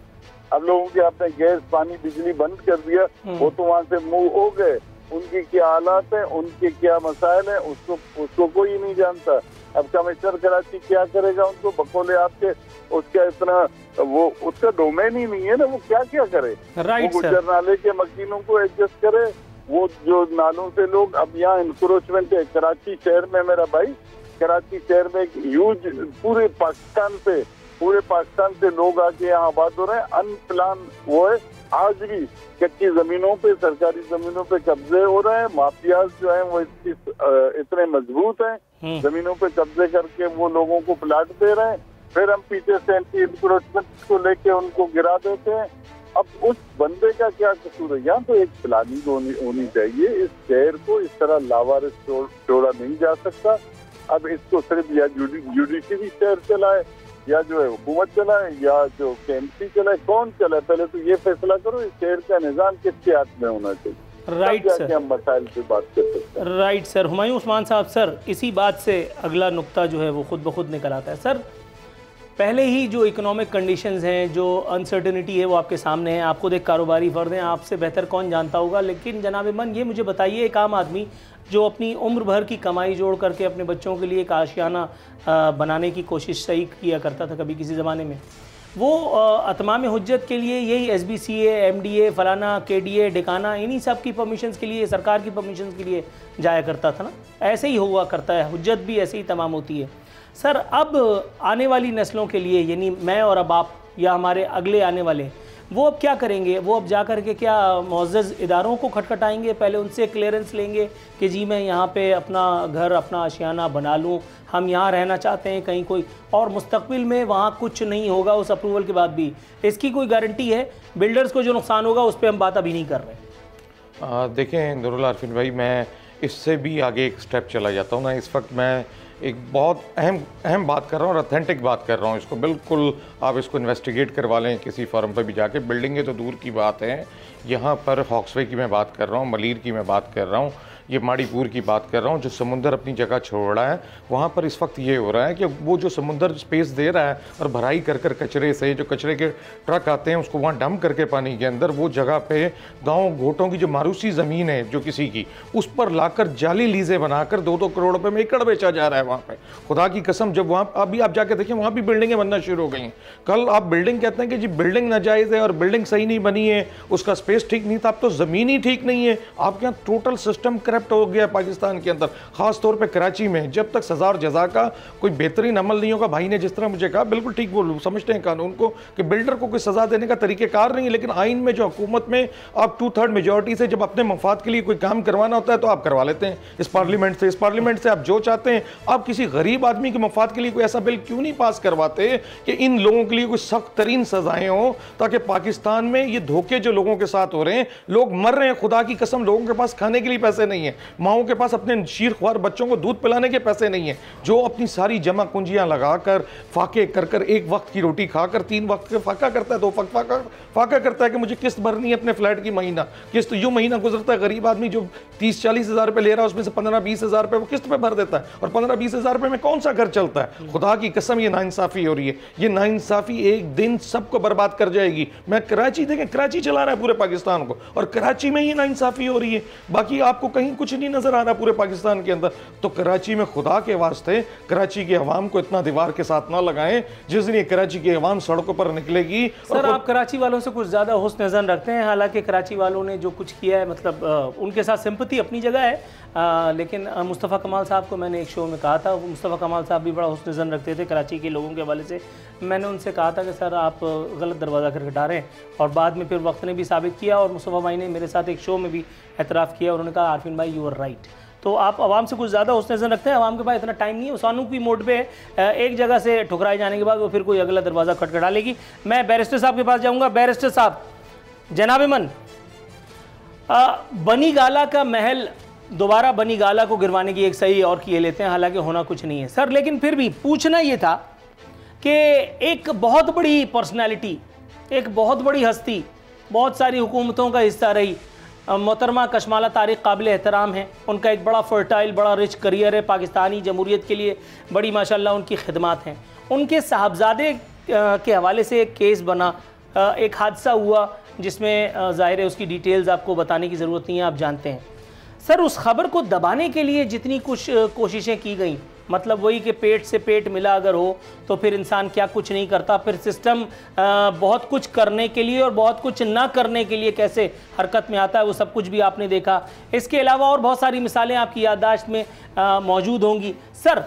अब लोगों के आपने गैस पानी बिजली बंद कर दिया, वो तो वहाँ से मूव हो गए। उनकी क्या हालात है, उनके क्या मसाइल है, उसको कोई नहीं जानता। अब कमिश्नर कराची क्या करेगा उनको बकौले आपके, उसका इतना वो उसका डोमेन ही नहीं है ना, वो क्या क्या करे। राइट वो गुजर नाले के मकीनों को एडजस्ट करे, वो जो नालों से लोग, अब यहाँ इंक्रोचमेंट है कराची शहर में मेरा भाई, कराची शहर में एक ह्यूज पूरे पाकिस्तान से लोग आके यहाँ आबाद हो रहे हैं। अनप्लान वो है, आज भी कच्ची जमीनों पे, सरकारी जमीनों पे कब्जे हो रहे हैं। माफियाज जो हैं वो इतने मजबूत हैं, जमीनों पे कब्जे करके वो लोगों को प्लाट दे रहे हैं, फिर हम पीछे से एंटी इंक्रोचमेंट को लेके उनको गिरा देते हैं। अब उस बंदे का क्या कसूर है? यहाँ तो एक प्लानिंग होनी चाहिए। इस शहर को इस तरह लावारिस छोड़ा नहीं जा सकता। अब इसको सिर्फ या जुडिशरी शहर चलाए, या जो है हुकूमत चलाए, या जो केएमसी चलाए, कौन चलाए? पहले तो ये फैसला करो इस शहर का निजाम किसके हाथ में होना चाहिए। राइट सर, हम मसाइल पे बात कर सकते हैं। Right sir. हुमायूं उस्मान साहब, सर इसी बात से अगला नुक्ता जो है वो खुद ब खुद निकल आता है। सर पहले ही जो इकोनॉमिक कंडीशंस हैं, जो अनसर्टेनिटी है वो आपके सामने है। आप खुद एक कारोबारी फ़र्द हैं, आपसे बेहतर कौन जानता होगा। लेकिन जनाब मन, ये मुझे बताइए, एक आम आदमी जो अपनी उम्र भर की कमाई जोड़ करके अपने बच्चों के लिए एक आशियाना बनाने की कोशिश सही किया करता था कभी किसी ज़माने में, वो अतमाम हुज्जत के लिए यही SBCA, MDA, फलाना, KDA, डिकाना, इन्हीं सब की परमिशंस के लिए, सरकार की परमिशंस के लिए जाया करता था ना। ऐसे ही हुआ करता है, हुज्जत भी ऐसे ही तमाम होती है। सर अब आने वाली नस्लों के लिए, यानी मैं और अब आप या हमारे अगले आने वाले, वो अब क्या करेंगे? वो अब जा कर के क्या मुअज़्ज़ज़ इदारों को खटखटाएंगे, पहले उनसे क्लियरेंस लेंगे कि जी मैं यहाँ पे अपना घर, अपना आशियाना बना लूँ, हम यहाँ रहना चाहते हैं कहीं कोई, और मुस्तक़बिल में वहाँ कुछ नहीं होगा उस अप्रूवल के बाद भी? इसकी कोई गारंटी है? बिल्डर्स को जो नुकसान होगा उस पर हम बात अभी नहीं कर रहे। देखें नूरुल आरफीन भाई, मैं इससे भी आगे एक स्टेप चला जाता हूँ ना। इस वक्त मैं एक बहुत अहम बात कर रहा हूँ और ऑथेंटिक बात कर रहा हूँ। इसको बिल्कुल आप इसको इन्वेस्टिगेट करवा लें किसी फॉरम पर भी जाके। बिल्डिंगें तो दूर की बात है, यहाँ पर हॉक्सवे की मैं बात कर रहा हूँ, मलीर की मैं बात कर रहा हूँ, ये माड़ीपुर की बात कर रहा हूँ, जो समुंदर अपनी जगह छोड़ रहा है, वहाँ पर इस वक्त ये हो रहा है कि वो जो समुंदर स्पेस दे रहा है और भराई कर कर कचरे से, जो कचरे के ट्रक आते हैं उसको वहाँ डंप करके पानी के अंदर, वो जगह पे गाँव घोटों की जो मारूसी ज़मीन है जो किसी की, उस पर लाकर जाली लीजें बनाकर 2-2 करोड़ रुपए में एकड़ बेचा जा रहा है वहाँ पे। खुदा की कसम, जब वहाँ अभी आप जाके देखिए वहाँ भी बिल्डिंगें बनना शुरू हो गई हैं। कल आप बिल्डिंग कहते हैं कि जी बिल्डिंग नाजायज़ है और बिल्डिंग सही नहीं बनी है, उसका स्पेस ठीक नहीं था, अब तो ज़मीन ही ठीक नहीं है। आपके यहाँ टोटल सिस्टम करप्ट हो गया पाकिस्तान के अंदर, खास तौर पे कराची में। जब तक सजा और जजा का कोई बेहतरीन अमल नहीं होगा, भाई ने जिस तरह मुझे कहा बिल्कुल ठीक, वो समझते हैं कानून को कि बिल्डर को कोई सजा देने का तरीक़ेकार नहीं है, लेकिन आइन में जो हुकूमत में आप 2/3 मेजॉरिटी से जब अपने मफाद के लिए कोई काम करवाना होता है तो आप करवा लेते हैं इस पार्लियामेंट से आप जो चाहते हैं। आप किसी गरीब आदमी के मफाद के लिए कोई ऐसा बिल क्यों नहीं पास करवाते कि इन लोगों के लिए कोई सख्त तरीन सजाएं हो, ताकि पाकिस्तान में ये धोखे जो लोगों के साथ हो रहे हैं, लोग मर रहे हैं, खुदा की कसम लोगों के पास खाने के लिए पैसे नहीं है, माओं के पास अपने शीर ख्वार बच्चों को दूध पिलाने के पैसे नहीं है, जो अपनी सारी जमा कुंजियां लगाकर फाके कर कर एक वक्त की रोटी खाकर 3 वक्त का फाका करता है, 2 वक्त फाका करता है कि मुझे किस्त भरनी है अपने फ्लैट की महीना। किस्त यूं महीना गुजरता है, गरीब आदमी जो 30-40 हज़ार रुपये ले रहा है उसमें से 15-20 हज़ार रुपये वो किस्त पे भर देता है, और 15-20 हज़ार रुपये में कौन सा घर चलता है। खुदा की कसम ये नाइंसाफ़ी हो रही है, ये नाइंसाफ़ी एक दिन सबको बर्बाद कर जाएगी। मैं कराची, देखें कराची चला रहा है पूरे पाकिस्तान को, और कराची में ये नाइंसाफ़ी हो रही है, बाकी आपको कहीं कुछ नहीं नज़र आ रहा पूरे पाकिस्तान के अंदर। तो कराची में खुदा के वास्ते कराची की अवाम को इतना दीवार के साथ ना लगाएं, जिस दिन ये कराची की अवाम सड़कों पर निकलेगी। सर आप कराची वालों से कुछ ज़्यादा हुस्न नज़र रखते हैं, हालांकि कराची वालों ने जो कुछ किया है, मतलब उनके साथ सिंपैथी अपनी जगह है, लेकिन मुस्तफ़ा कमाल साहब को मैंने एक शो में कहा था, मुस्तफ़ा कमाल साहब भी बड़ा हुस्न नज़र रखते थे कराची के लोगों के हवाले से। मैंने उनसे कहा था कि सर आप गलत दरवाज़ा खटखटा रहे हैं, और बाद में फिर वक्त ने भी साबित किया, और मुस्तफ़ा भाई ने मेरे साथ एक शो में भी एतराफ़ किया, उन्होंने कहा आरफिन भाई यू आर राइट। तो आप आवाम से कुछ ज़्यादा हुस्न नज़र रखते हैं, आवाम के पास इतना टाइम नहीं है, उसानू की मोड पे एक जगह से ठुकराए जाने के बाद वो फिर कोई अगला दरवाज़ा खटखटा लेगी। मैं बैरिस्टर साहब के पास जाऊँगा। बैरिस्टर साहब, जनाब मन, बनी गाला का महल दोबारा बनी गाला को गिरवाने की एक सही और किए लेते हैं, हालांकि होना कुछ नहीं है सर, लेकिन फिर भी पूछना ये था कि एक बहुत बड़ी पर्सनैलिटी, एक बहुत बड़ी हस्ती, बहुत सारी हुकूमतों का हिस्सा रही, मोहतरमा कशमाला तारिक काबिल एहतराम है, उनका एक बड़ा फर्टाइल बड़ा रिच करियर है, पाकिस्तानी जमहूरियत के लिए बड़ी माशाल्लाह उनकी खिदमात हैं। उनके साहबजादे के हवाले से एक केस बना, एक हादसा हुआ जिसमें ज़ाहिर है उसकी डिटेल्स आपको बताने की ज़रूरत नहीं है, आप जानते हैं। सर उस खबर को दबाने के लिए जितनी कुछ कोशिशें की गई, मतलब वही कि पेट से पेट मिला अगर हो तो फिर इंसान क्या कुछ नहीं करता, फिर सिस्टम बहुत कुछ करने के लिए और बहुत कुछ ना करने के लिए कैसे हरकत में आता है, वो सब कुछ भी आपने देखा। इसके अलावा और बहुत सारी मिसालें आपकी याददाश्त में मौजूद होंगी। सर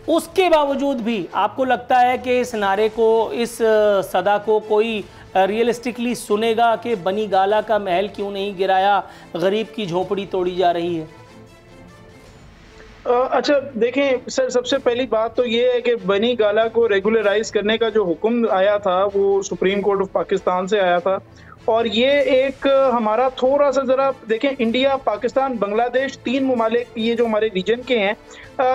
उसके बावजूद भी आपको लगता है कि इस नारे को, इस सदा को कोई रियलिस्टिकली सुनेगा कि बनी गाला का महल क्यों नहीं गिराया, गरीब की झोपड़ी तोड़ी जा रही है? अच्छा देखें सर, सबसे पहली बात तो ये है कि बनी गाला को रेगुलराइज करने का जो हुक्म आया था वो सुप्रीम कोर्ट ऑफ पाकिस्तान से आया था, और ये एक हमारा थोड़ा सा ज़रा देखें, इंडिया, पाकिस्तान, बांग्लादेश, 3 ममालिक ये जो हमारे रीजन के हैं,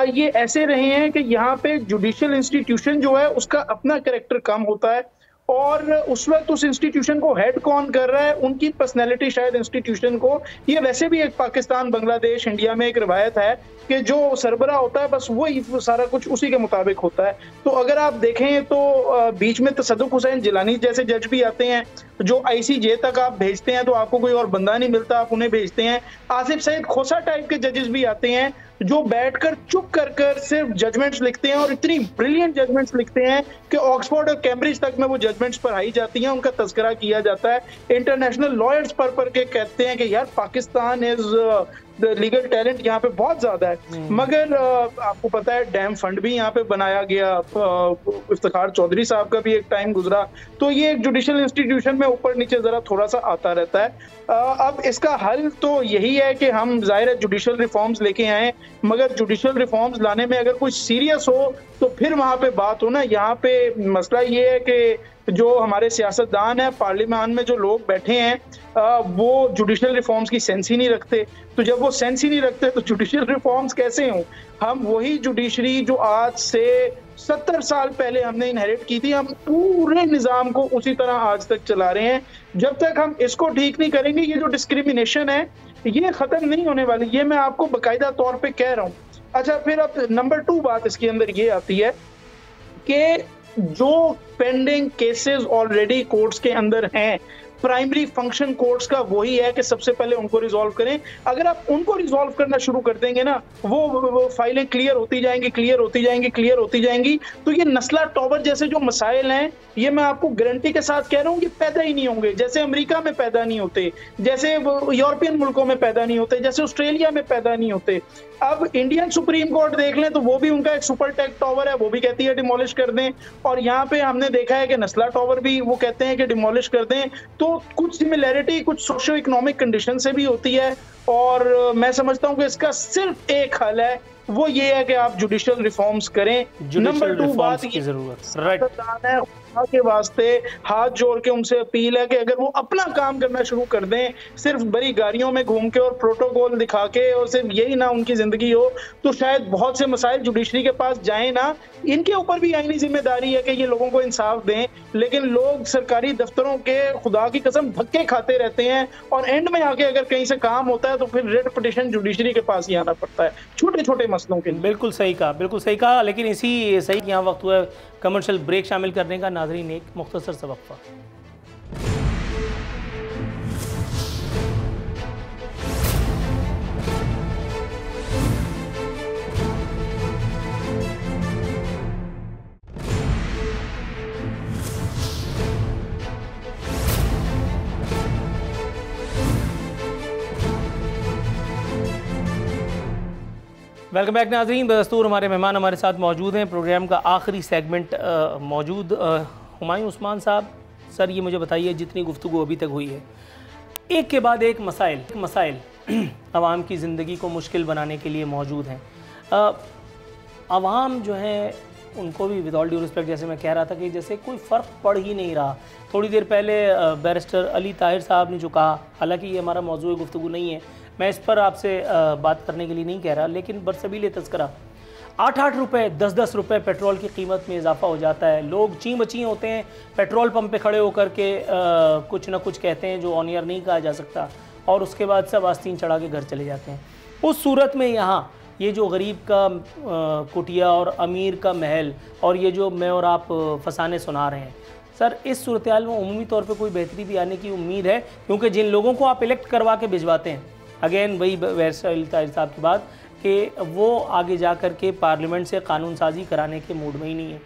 ये ऐसे रहे हैं कि यहाँ पे जुडिशल इंस्टीट्यूशन जो है उसका अपना कैरेक्टर कम होता है, और उस वक्त उस इंस्टीट्यूशन को हेड कौन कर रहा है, उनकी पर्सनैलिटी शायद इंस्टीट्यूशन को, ये वैसे भी एक पाकिस्तान, बांग्लादेश, इंडिया में एक रवायत है कि जो सरबरा होता है बस वही सारा कुछ उसी के मुताबिक होता है। तो अगर आप देखें तो बीच में तसद्दुक हुसैन जिलानी जैसे जज भी आते हैं, जो ICJ तक आप भेजते हैं तो आपको कोई और बंदा नहीं मिलता, आप उन्हें भेजते हैं। आसिफ सईद खोसा टाइप के जजेस भी आते हैं जो बैठकर चुप कर सिर्फ जजमेंट्स लिखते हैं, और इतनी ब्रिलियंट जजमेंट्स लिखते हैं कि ऑक्सफोर्ड और कैम्ब्रिज तक में वो जजमेंट्स पढ़ाई जाती हैं, उनका तस्करा किया जाता है। इंटरनेशनल लॉयर्स पर के कहते हैं कि यार पाकिस्तान इज लीगल टैलेंट यहाँ पे बहुत ज्यादा है, मगर आपको पता है डैम फंड भी यहाँ पे बनाया गया, इफ्तिखार चौधरी साहब का भी एक टाइम गुजरा, तो ये एक जुडिशल इंस्टीट्यूशन में ऊपर नीचे जरा थोड़ा सा आता रहता है। अब इसका हल तो यही है कि हम जाहिर है जुडिशल रिफॉर्म्स लेके आए, मगर जुडिशल रिफॉर्म्स लाने में अगर कुछ सीरियस हो तो फिर वहाँ पे बात हो ना। यहाँ पे मसला ये है कि जो हमारे सियासतदान हैं, पार्लियामान में जो लोग बैठे हैं, वो जुडिशल रिफॉर्म्स की सेंस ही नहीं रखते। तो जब वो सेंस ही नहीं रखते तो जुडिशल रिफॉर्म्स कैसे हों? हम वही जुडिशरी जो आज से 70 साल पहले हमने इनहेरिट की थी, हम पूरे निज़ाम को उसी तरह आज तक चला रहे हैं। जब तक हम इसको ठीक नहीं करेंगे, ये जो डिस्क्रिमिनेशन है ये खत्म नहीं होने वाली, ये मैं आपको बाकायदा तौर पे कह रहा हूँ। अच्छा, फिर अब नंबर 2 बात इसके अंदर ये आती है कि जो पेंडिंग केसेस ऑलरेडी कोर्ट्स के अंदर हैं, प्राइमरी फंक्शन कोर्ट्स का वही है कि सबसे पहले उनको रिजॉल्व करें। अगर आप उनको रिजॉल्व करना शुरू कर देंगे ना, वो फाइलें क्लियर होती जाएंगी, क्लियर होती जाएंगी, क्लियर होती जाएंगी, तो ये नस्ला टॉवर जैसे जो मसाइल हैं, ये मैं आपको गारंटी के साथ कह रहा हूँ कि पैदा ही नहीं होंगे। जैसे अमेरिका में पैदा नहीं होते, जैसे यूरोपियन मुल्कों में पैदा नहीं होते, जैसे ऑस्ट्रेलिया में पैदा नहीं होते। अब इंडियन सुप्रीम कोर्ट देख लें तो वो भी उनका एक सुपर टेक टॉवर है, वो भी कहती है डिमोलिश कर दें। और यहाँ पे हमने देखा है कि नस्ला टॉवर भी वो कहते हैं कि डिमोलिश कर दें। तो कुछ सिमिलैरिटी कुछ सोशो इकोनॉमिक कंडीशन से भी होती है। और मैं समझता हूँ कि इसका सिर्फ एक हल है, वो ये है कि आप जुडिशियल रिफॉर्म्स करें। नंबर 2 बात की जरूरत है के वास्ते हाथ जोड़ के उनसे अपील है कि अगर वो अपना काम करना शुरू कर दें, सिर्फ बड़ी गाड़ियों में घूम के और प्रोटोकॉल दिखा के और सिर्फ यही ना उनकी जिंदगी हो, तो शायद बहुत से मसाइल जुडिशरी के पास जाए ना। इनके ऊपर भी आईनी जिम्मेदारी है कि ये लोगों को इंसाफ दें, लेकिन लोग सरकारी दफ्तरों के खुदा की कसम धक्के खाते रहते हैं और एंड में आके अगर कहीं से काम होता है तो फिर रेट पिटिशन जुडिशरी के पास ही आना पड़ता है छोटे छोटे मसलों के लिए। बिल्कुल सही कहा, बिल्कुल सही कहा। लेकिन इसी सही यहाँ वक्त हुआ कमर्शियल ब्रेक शामिल करने का। नाज़रीन, एक मुख्तसर सा वक्फा। वेलकम बैक नाज़रीन। बदस्तूर हमारे मेहमान हमारे साथ मौजूद हैं। प्रोग्राम का आखिरी सेगमेंट मौजूद हुमायूं उस्मान साहब। सर, ये मुझे बताइए, जितनी गुफ्तगू अभी तक हुई है, एक के बाद एक मसाइल आवाम की ज़िंदगी को मुश्किल बनाने के लिए मौजूद हैं। आवाम जो है उनको भी विद ऑल ड्यू रिस्पेक्ट, जैसे मैं कह रहा था कि जैसे कोई फ़र्क पड़ ही नहीं रहा। थोड़ी देर पहले बैरिस्टर अली ताहिर साहब ने जो कहा, हालांकि ये हमारा मौजूद गुफ्तगू नहीं है, मैं इस पर आपसे बात करने के लिए नहीं कह रहा, लेकिन बरसबील तज़किरा 8-8 रुपये 10-10 रुपये पेट्रोल की कीमत में इजाफा हो जाता है। लोग ची बची होते हैं, पेट्रोल पंप पे खड़े होकर के कुछ ना कुछ कहते हैं जो ऑन एयर नहीं कहा जा सकता, और उसके बाद सब आस्तीन चढ़ा के घर चले जाते हैं। उस सूरत में यहाँ ये जो गरीब का कुटिया और अमीर का महल और ये जो मैं और आप फसाने सुना रहे हैं, सर, इस सूरत हाल में उमूमी तौर पे कोई बेहतरी भी आने की उम्मीद है? क्योंकि जिन लोगों को आप इलेक्ट करवा के भिजवाते हैं, अगेन वही बैरिस्टर ताहिर साहब की बात कि वो आगे जा कर के पार्लियामेंट से कानून साजी कराने के मूड में ही नहीं है।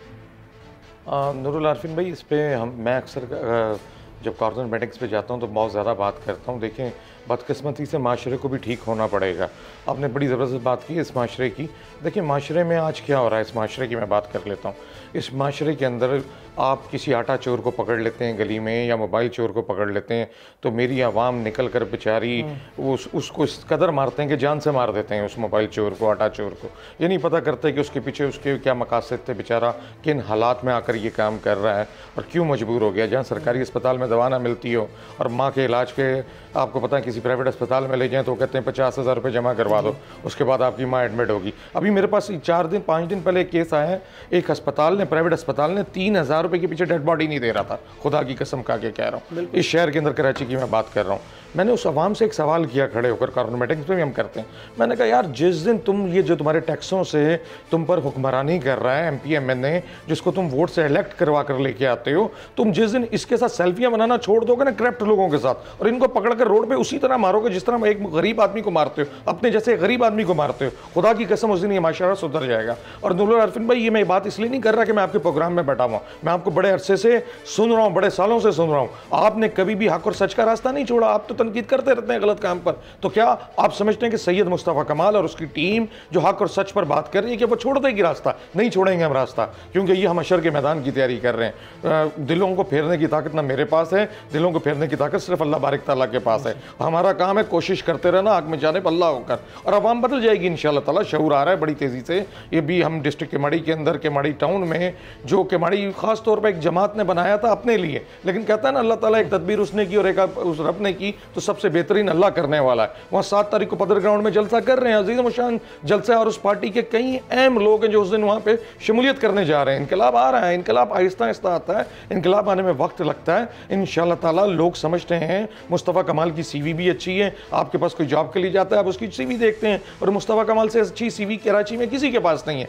नूरुल आरफीन भाई, इस पर मैं अक्सर जब कॉर्पोरेट मीटिंग्स पे जाता हूँ तो बहुत ज़्यादा बात करता हूँ। देखें, बदकिस्मती से माशरे को भी ठीक होना पड़ेगा। आपने बड़ी ज़बरदस्त बात की इस माशरे की। देखिए, माशरे में आज क्या हो रहा है, इस माशरे की मैं बात कर लेता हूँ। इस माशरे के अंदर आप किसी आटा चोर को पकड़ लेते हैं गली में या मोबाइल चोर को पकड़ लेते हैं, तो मेरी आवाम निकल कर बेचारी उसको इस कदर मारते हैं कि जान से मार देते हैं उस मोबाइल चोर को, आटा चोर को। ये नहीं पता करते कि उसके पीछे उसके क्या मकासद थे, बेचारा किन हालात में आकर ये काम कर रहा है और क्यों मजबूर हो गया। जहाँ सरकारी अस्पताल में दवा ना मिलती हो और माँ के इलाज के आपको पता है किसी प्राइवेट अस्पताल में ले जाएँ तो कहते हैं 50,000 रुपये जमा करवा दो, उसके बाद आपकी माँ एडमिट होगी। अभी मेरे पास 4-5 दिन पहले एक केस आया है, एक अस्पताल ने, प्राइवेट अस्पताल ने 3,000 रुपये के पीछे डेड बॉडी नहीं दे रहा था। खुदा की कसम खा के कह रहा हूँ, इस शहर के अंदर कराची की मैं बात कर रहा हूँ। मैंने उस आवाम से एक सवाल किया खड़े होकर, कॉर्पोरेट मीटिंग्स पे भी हम करते हैं। मैंने कहा, यार, जिस दिन तुम ये जो तुम्हारे टैक्सों से तुम पर हुक्मरानी कर रहा है MP MNA, जिसको तुम वोट से इलेक्ट करवा कर लेके आते हो, तुम जिस दिन इसके साथ सेल्फियां बनाना छोड़ दोगे ना करप्ट लोगों के साथ, और इनको पकड़कर रोड पे उसी तरह मारोगे जिस तरह एक गरीब आदमी को मारते हो, अपने जैसे गरीब आदमी को मारते हो, खुदा की कसम उस दिन ये माशरा सुधर जाएगा। और नूरुल आरफीन भाई, ये मैं बात इसलिए नहीं कर रहा कि मैं आपके प्रोग्राम में बैठा हुआ, मैं आपको बड़े अरसे से सुन रहा हूँ, बड़े सालों से सुन रहा हूँ। आपने कभी भी हक और सच का रास्ता नहीं छोड़ा, आप तो तनकीद करते रहते हैं गलत काम पर। तो क्या आप समझते हैं कि सैयद मुस्तफ़ा कमाल और उसकी टीम जो हक और सच पर बात कर रही है कि वो छोड़ देगी रास्ता? नहीं छोड़ेंगे हम रास्ता, क्योंकि ये हम हशर के मैदान की तैयारी कर रहे हैं। दिलों को फेरने की ताकत ना मेरे पास है, दिलों को फेरने की ताकत सिर्फ अल्लाह बारिक ताला के पास है। हमारा काम है कोशिश करते रहना, आग में जाने पर अल्लाह होकर, और अवाम बदल जाएगी इंशाअल्लाह ताला। शऊर आ रहा है बड़ी तेज़ी से। ये भी हम डिस्ट्रिक्ट केमाड़ी के अंदर, केमाड़ी टाउन में, जो केमाड़ी खास तौर पर एक जमात ने बनाया था अपने लिए, लेकिन कहता है ना अल्लाह ताला, एक तदबीर उसने की और एक उस रब ने की, तो सबसे बेहतरीन अल्लाह करने वाला है। वहाँ 7 तारीख को पदर ग्राउंड में जलसा कर रहे हैं, अजीज़ मुशान जलसा, और उस पार्टी के कई अहम लोग हैं जो उस दिन वहाँ पे शमूलियत करने जा रहे हैं। इनकलाब आ रहा है, इनकलाब आहिस्ता आहिस्ता आता है, इनकलाब आने में वक्त लगता है। इंशाअल्लाह ताला लोग समझते हैं मुस्तफ़ा कमाल की CV भी अच्छी है, आपके पास कोई जॉब के लिए जाता है आप उसकी CV देखते हैं, और मुस्तफ़ा कमाल से अच्छी CV कराची में किसी के पास नहीं है।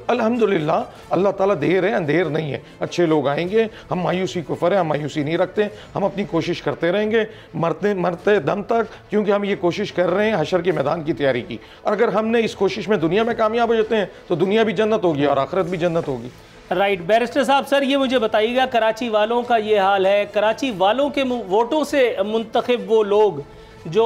अल्हम्दुलिल्लाह अल्लाह ताला देर है अंधेर नहीं है, अच्छे लोग आएंगे। हम मायूसी को फर है, हम मायूसी नहीं रखते, हम अपनी कोशिश करते रहेंगे मरते मरते दम तक, क्योंकि हम ये कोशिश कर रहे हैं हशर के मैदान की तैयारी की। और अगर हमने इस कोशिश में दुनिया में कामयाब हो जाते हैं तो दुनिया भी जन्नत होगी और आखिरत भी जन्नत होगी। राइट बैरिस्टर साहब, सर ये मुझे बताइएगा, कराची वालों का ये हाल है, कराची वालों के वोटों से मुंतखब वो लोग जो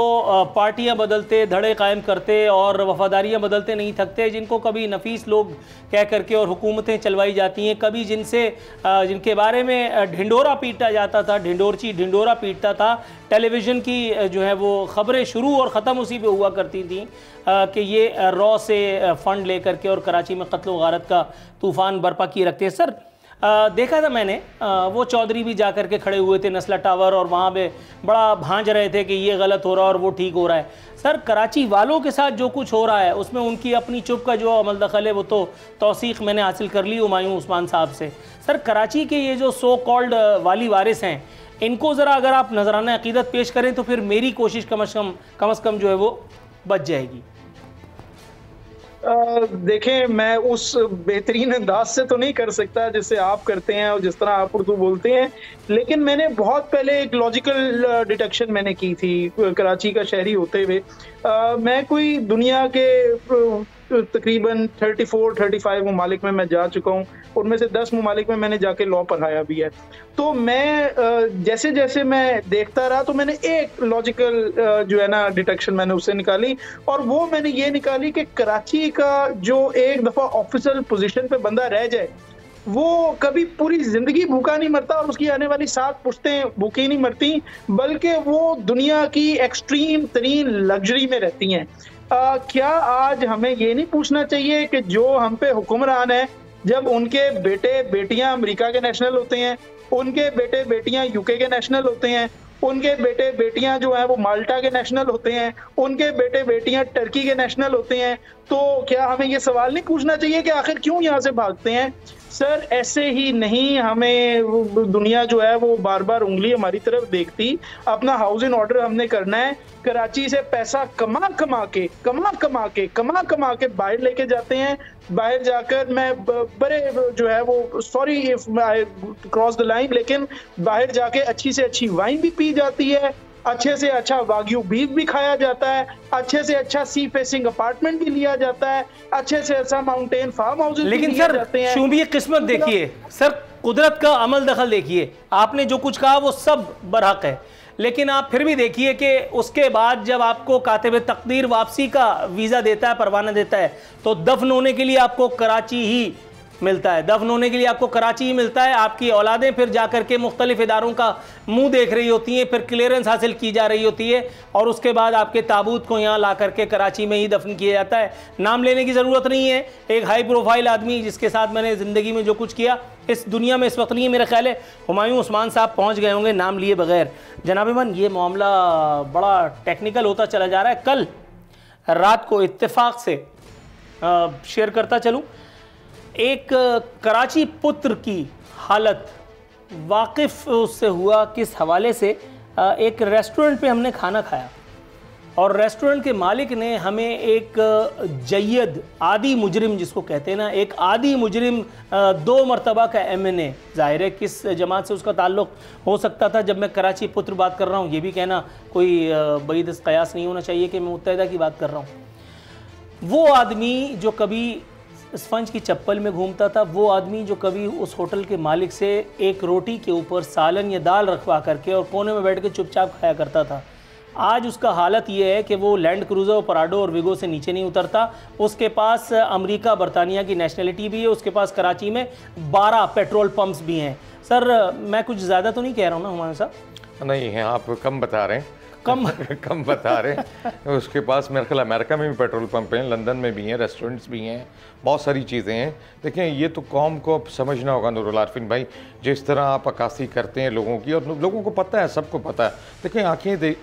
पार्टियां बदलते, धड़े कायम करते और वफादारियां बदलते नहीं थकते, जिनको कभी नफीस लोग कह करके और हुकूमतें चलवाई जाती हैं, कभी जिनके बारे में ढिंडोरा पीटा जाता था, ढिंडोरा पीटता था, टेलीविज़न की जो है वो ख़बरें शुरू और ख़त्म उसी पे हुआ करती थी कि ये रॉ से फ़ंड ले करके और कराची में कत्ल व गारत का तूफ़ान बर्पा किए रखते हैं। सर देखा था मैंने, वो चौधरी भी जा कर के खड़े हुए थे नस्ला टावर, और वहाँ पे बड़ा भांज रहे थे कि ये गलत हो रहा है और वो ठीक हो रहा है। सर कराची वालों के साथ जो कुछ हो रहा है उसमें उनकी अपनी चुप का जो अमल दखल है वो तो तौसीक़ मैंने हासिल कर ली हुमायूं उस्मान साहब से। सर कराची के ये जो सो कॉल्ड वाली वारिस हैं, इनको ज़रा अगर आप नजराना अक़ीदत पेश करें तो फिर मेरी कोशिश कम अज़ कम जो है वो बच जाएगी। देखें, मैं उस बेहतरीन अंदाज से तो नहीं कर सकता जिससे आप करते हैं और जिस तरह आप उर्दू बोलते हैं, लेकिन मैंने बहुत पहले एक लॉजिकल डिटेक्शन मैंने की थी कराची का शहरी होते हुए। मैं कोई दुनिया के तकरीबन 34-35 ममालिक में मैं जा चुका हूँ, उनमें से 10 ममालिक में मैंने जाके लॉ पढ़ाया भी है। तो मैं जैसे जैसे मैं देखता रहा तो मैंने एक लॉजिकल जो है ना डिटेक्शन मैंने उससे निकाली, और वो मैंने ये निकाली कि कराची का जो एक दफ़ा ऑफिशियल पोजीशन पे बंदा रह जाए वो कभी पूरी जिंदगी भूखा नहीं मरता, और उसकी आने वाली 7 पुश्तें भूखी नहीं मरती, बल्कि वो दुनिया की एक्सट्रीम तरीन लग्जरी में रहती हैं। क्या आज हमें ये नहीं पूछना चाहिए कि जो हम पे हुक्मरान है, जब उनके बेटे बेटियां अमेरिका के नेशनल होते हैं, उनके बेटे बेटियां यूके के नेशनल होते हैं, उनके बेटे बेटियां जो हैं वो माल्टा के नेशनल होते हैं, उनके बेटे बेटियां टर्की के नेशनल होते हैं, तो क्या हमें ये सवाल नहीं पूछना चाहिए कि आखिर क्यों यहाँ से भागते हैं? सर ऐसे ही नहीं, हमें दुनिया जो है वो बार बार उंगली हमारी तरफ देखती। अपना हाउसिंग ऑर्डर हमने करना है, कराची से पैसा कमा कमा के बाहर लेके जाते हैं। बाहर जाकर मैं बड़े जो है वो sorry if I cross the line, लेकिन बाहर जाके अच्छी से अच्छी वाइन भी पी जाती है, अच्छे से अच्छा वाग्यू बीफ भी खाया जाता है, अच्छे से अच्छा सी फेसिंग अपार्टमेंट भी लिया जाता है, अच्छे से अच्छा माउंटेन फार्म हाउस। लेकिन सर शूबी किस्मत देखिए, सर कुदरत का अमल दखल देखिए, आपने जो कुछ कहा वो सब बरहक है, लेकिन आप फिर भी देखिए कि उसके बाद जब आपको कातिब तकदीर वापसी का वीज़ा देता है, परवाना देता है, तो दफन होने के लिए आपको कराची ही मिलता है, दफन होने के लिए आपको कराची ही मिलता है। आपकी औलादें फिर जाकर के मुख्तलिफ इदारों का मुंह देख रही होती हैं, फिर क्लियरेंस हासिल की जा रही होती है, और उसके बाद आपके ताबूत को यहाँ ला करके कराची में ही दफन किया जाता है। नाम लेने की ज़रूरत नहीं है, एक हाई प्रोफाइल आदमी जिसके साथ मैंने ज़िंदगी में जो कुछ किया इस दुनिया में इस वक्त नहीं है, मेरा ख्याल है हुमायूं उस्मान साहब पहुँच गए होंगे नाम लिए बगैर। जनाब मन, ये मामला बड़ा टेक्निकल होता चला जा रहा है। कल रात को इत्तेफाक से शेयर करता चलूँ, एक कराची पुत्र की हालत वाकिफ़ उससे हुआ किस हवाले से, एक रेस्टोरेंट पे हमने खाना खाया और रेस्टोरेंट के मालिक ने हमें एक जय्यद आदी मुजरिम जिसको कहते हैं ना, एक आदी मुजरिम 2 मरतबा का MNA, ज़ाहिर है किस जमात से उसका ताल्लुक़ हो सकता था। जब मैं कराची पुत्र बात कर रहा हूँ, ये भी कहना कोई बईद कयास नहीं होना चाहिए कि मैं मुत्तहिदा की बात कर रहा हूँ। वो आदमी जो कभी स्पंज की चप्पल में घूमता था, वो आदमी जो कभी उस होटल के मालिक से एक रोटी के ऊपर सालन या दाल रखवा करके और कोने में बैठ के चुपचाप खाया करता था, आज उसका हालत ये है कि वो लैंड क्रूज़र, पराडो और विगो से नीचे नहीं उतरता। उसके पास अमेरिका बरतानिया की नेशनलिटी भी है, उसके पास कराची में 12 पेट्रोल पंप्स भी हैं। सर मैं कुछ ज़्यादा तो नहीं कह रहा हूँ ना हुमायूं साहब? नहीं है, आप कम बता रहे हैं। कम कम बता रहे हैं। उसके पास मेरे ख्याल अमेरिका में भी पेट्रोल पंप हैं, लंदन में भी हैं, रेस्टोरेंट्स भी हैं, बहुत सारी चीज़ें हैं। देखें ये तो कौम को अब समझना होगा नूरुल आरफीन भाई, जिस तरह आप अक्कासी करते हैं लोगों की, और लोगों को पता है, सबको पता है। देखें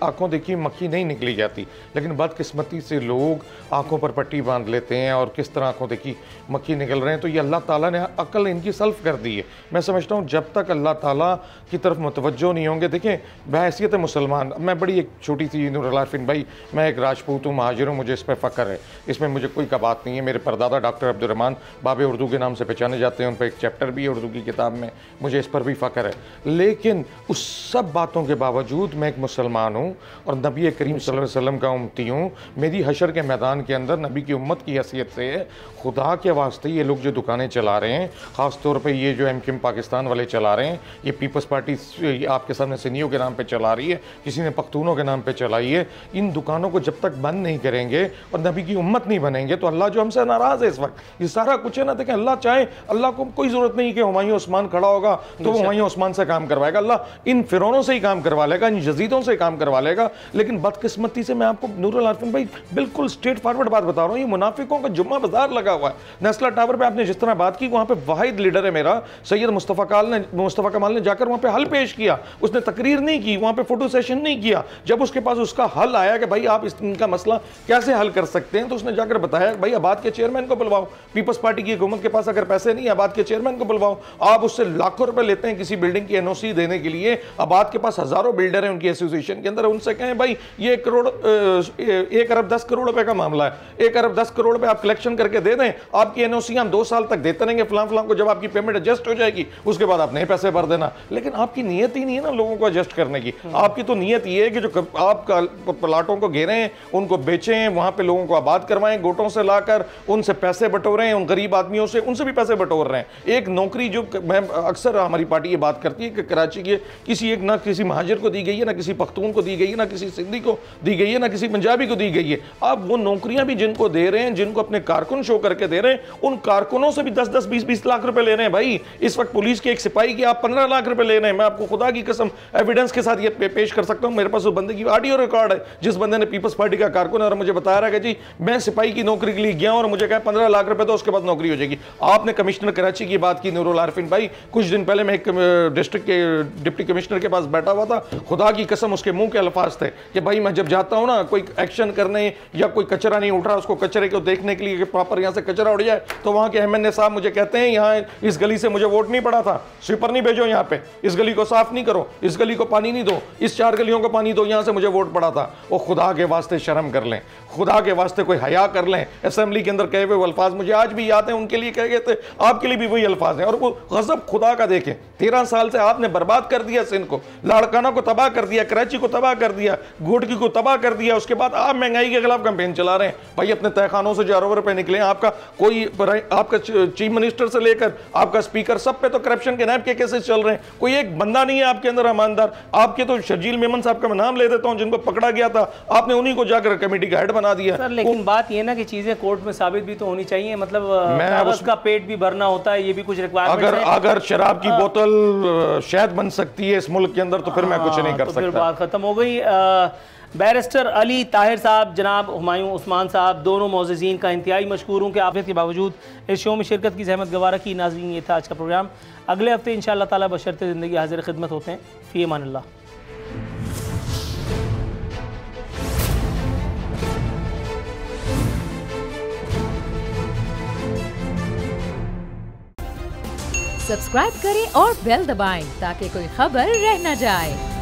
आँखों देखी मक्खी नहीं निकली जाती, लेकिन बदकिस्मती से लोग आँखों पर पट्टी बांध लेते हैं और किस तरह आँखों देखी मक्खी निकल रहे हैं। तो ये अल्लाह ताला ने अक्ल इनकी सल्फ कर दी है। मैं समझता हूँ जब तक अल्लाह ताला की तरफ मुतवज्जो नहीं होंगे। देखें बहैसियत मुसलमान, मैं बड़ी एक छोटी सी नूरुल आरफीन भाई, मैं एक राजपूत हूँ, महाजिर हूँ, मुझे इस पर फ़ख्र है, इसमें मुझे कोई कबात नहीं है। मेरे परदादा डॉक्टर अब्दुर्रहमान बाबे उर्दू के नाम से पहचाने जाते हैं, उन पर एक चैप्टर भी है उर्दू की किताब में, मुझे इस पर भी फ़ख्र है। लेकिन उस सब बातों के बावजूद मैं एक मुसलमान हूँ और नबी करीम सल्लल्लाहु अलैहि वसल्लम का उम्मती हूँ। मेरी हशर के मैदान के अंदर नबी की उम्मत की हैसियत से खुदा के वास्ते ये लोग जो दुकानें चला रहे हैं, ख़ास तौर पे ये जो एमक्यूएम पाकिस्तान वाले चला रहे हैं, ये पीपल्स पार्टी आपके सामने सिनियों के नाम पे चला रही है, किसी ने पख्तूनों के नाम पे चलाई है। इन दुकानों को जब तक बंद नहीं करेंगे और नबी की उम्मत नहीं बनेंगे तो अल्लाह जो हमसे नाराज़ है इस वक्त, ये सारा कुछ है ना। देखें अल्लाह चाहे, अल्लाह को कोई ज़रूरत नहीं कि हुमायूं उस्मान खड़ा होगा तो वो हुमायूं उस्मान से काम करवाएगा, अल्लाह इन फिरौनों से ही काम करवा लेगा, इन यजीदों से काम करवा लेगा। लेकिन बदकिस्मती से मैं आपको नूरुल आरफीन भाई बिल्कुल स्ट्रेट फॉरवर्ड बात बता रहा हूँ, ये मुनाफिकों का जुम्मा बाजार लगा हुआ है। नेस्ला टावर पे आपने जिस तरह बात की, वहाँ पे वाहिद लीडर है मेरा सैयद मुस्तफ़ा कमाल ने जाकर वहाँ पे हल पेश किया, उसने तकरीर नहीं की, वहाँ पे फोटो सेशन नहीं किया। जब उसके पास उसका हल आया कि भाई आप इनका मसला कैसे हल कर सकते हैं, तो उसने जाकर बताया भाई आबाद के चेयरमैन को बुलवाओ, पीपल्स पार्टी की हुकूमत के पास अगर पैसे नहीं, आबाद के चेयरमैन को बुलवाओ। आप उससे लाखों रुपए लेते हैं किसी बिल्डिंग की एनओसी देने के लिए, आबाद के पास हजारों बिल्डर हैं उनकी एसोसिएशन के अंदर, उनसे कहें भाई ये 1 अरब 10 करोड़ रुपए का मामला है, 1 अरब 10 करोड़ रुपए आप कलेक्शन करके दे दें, आपकी एनओसी हम 2 साल तक देते रहेंगे, फलां को जब आपकी पेमेंट एडजस्ट हो जाएगी उसके बाद आप नए पैसे भर देना। लेकिन आपकी नीयत ही नहीं है ना लोगों को एडजस्ट करने की। आपकी तो नीयत ये है कि जो आप प्लाटों को घेरें, उनको बेचें, वहां पे लोगों को आबाद करवाएं, गोटों से लाकर उनसे पैसे बटोरें, उन गरीब आदमियों से उनसे भी पैसे बटोर रहे हैं। एक नौकरी जो मैं अक्सर हमारी पार्टी ये बात करती है कि कराची के ना किसी महाजिर को दी गई है, ना किसी पख्तून को दी गई है, ना किसी सिंधी को दी गई है, ना किसी पंजाबी को दी गई है। आप वो नौकरियां भी जिनको दे रहे हैं, जिनको अपने कारकुन शो करके दे रहे हैं, उन कारकुनों से भी 10-10, 20-20 लाख रुपए ले रहे हैं। भाई इस वक्त पुलिस के एक सिपाही की आप 15 लाख रुपए ले रहे हैं। मैं आपको खुदा की कसम एविडेंस के साथ ये पेश कर सकता हूं, मेरे पास उस बंदे की ऑडियो रिकॉर्ड है, जिस बंदे ने पीपल्स पार्टी का कारकुन है और मुझे बता रहा है कि जी मैं सिपाही की नौकरी के लिए गया और मुझे कहा 15 लाख रुपए तो उसके बाद नौकरी हो जाएगी। आपने कमिश्नर कराची की बात की नूरुल आरफीन भाई, कुछ दिन पहले मैं एक डिस्ट्रिक्ट के डिप्टी कमिश्नर के पास बैठा हुआ था, खुदा की कसम उसके मुंह के अल्फाज थे कि भाई मैं जब जाता हूं ना कोई एक्शन करने या कोई कचरा नहीं उठ रहा, उसको कचरे को देखने के लिए कि प्रॉपर यहां से कचरा उड़ जाए, तो वहां के एमएनए साहब मुझे कहते हैं यहाँ इस गली से मुझे वोट नहीं पड़ा था, स्वीपर नहीं भेजो यहाँ पे, इस गली को साफ नहीं करो, इस गली को पानी नहीं दो, इस 4 गलियों को पानी दो, यहाँ से मुझे वोट पड़ा था। वो खुदा के वास्ते शर्म कर लें, खुदा के वास्ते कोई हया कर लें। असेंबली के अंदर कहे हुए अल्फाज मुझे आज भी याद है, उनके लिए कहे गए थे, आपके लिए भी वही अल्फाज हैं। और वो गजब खुदा का देखें, 13 साल से आपने बर्बाद कर दिया सिंध को, लाड़काना को तबाह कर दिया, कराची को तबाह कर दिया, घोटकी को तबाह कर दिया। उसके बाद आप महंगाई के खिलाफ कैंपेन चला रहे हैं। भाई अपने तहखानों से 4 रुपए निकले, आपका कोई आपका चीफ मिनिस्टर से लेकर आपका स्पीकर सब पे तो करप्शन के नैब के केसेस चल रहे हैं। कोई एक बंदा नहीं है आपके अंदर ईमानदार। आपके तो शर्जील मेमन साहब का मैं नाम ले देता हूं, जिनको पकड़ा गया था, आपने उन्हीं को जाकर कमेटी का हेड बना दिया। सर लेकिन बात ये ना कि चीजें कोर्ट में साबित भी तो होनी चाहिए, मतलब उसका पेट भी भरना होता है, ये भी कुछ रिक्वायरमेंट है। अगर शराब की बोतल शहद बन सकती है इस मुल्क के अंदर तो फिर मैं कुछ नहीं कर सकता। फिर बात खत्म हो गई। बैरिस्टर अली ताहिर साहब, जनाब हुमायूं उस्मान साहब, दोनों मोअज़्ज़िज़ीन का इंतहाई मशकूर हूँ कि आफियत के बावजूद इस शो में शिरकत की ज़हमत गवारा की। नाज़रीन ये था आज का प्रोग्राम, अगले हफ्ते इंशाअल्लाह ताला बशर्ते ज़िंदगी हाज़िर खिदमत होते हैं। फ़ी अमानिल्लाह। सब्सक्राइब करें और बेल दबाएं ताकि कोई खबर रह न जाए।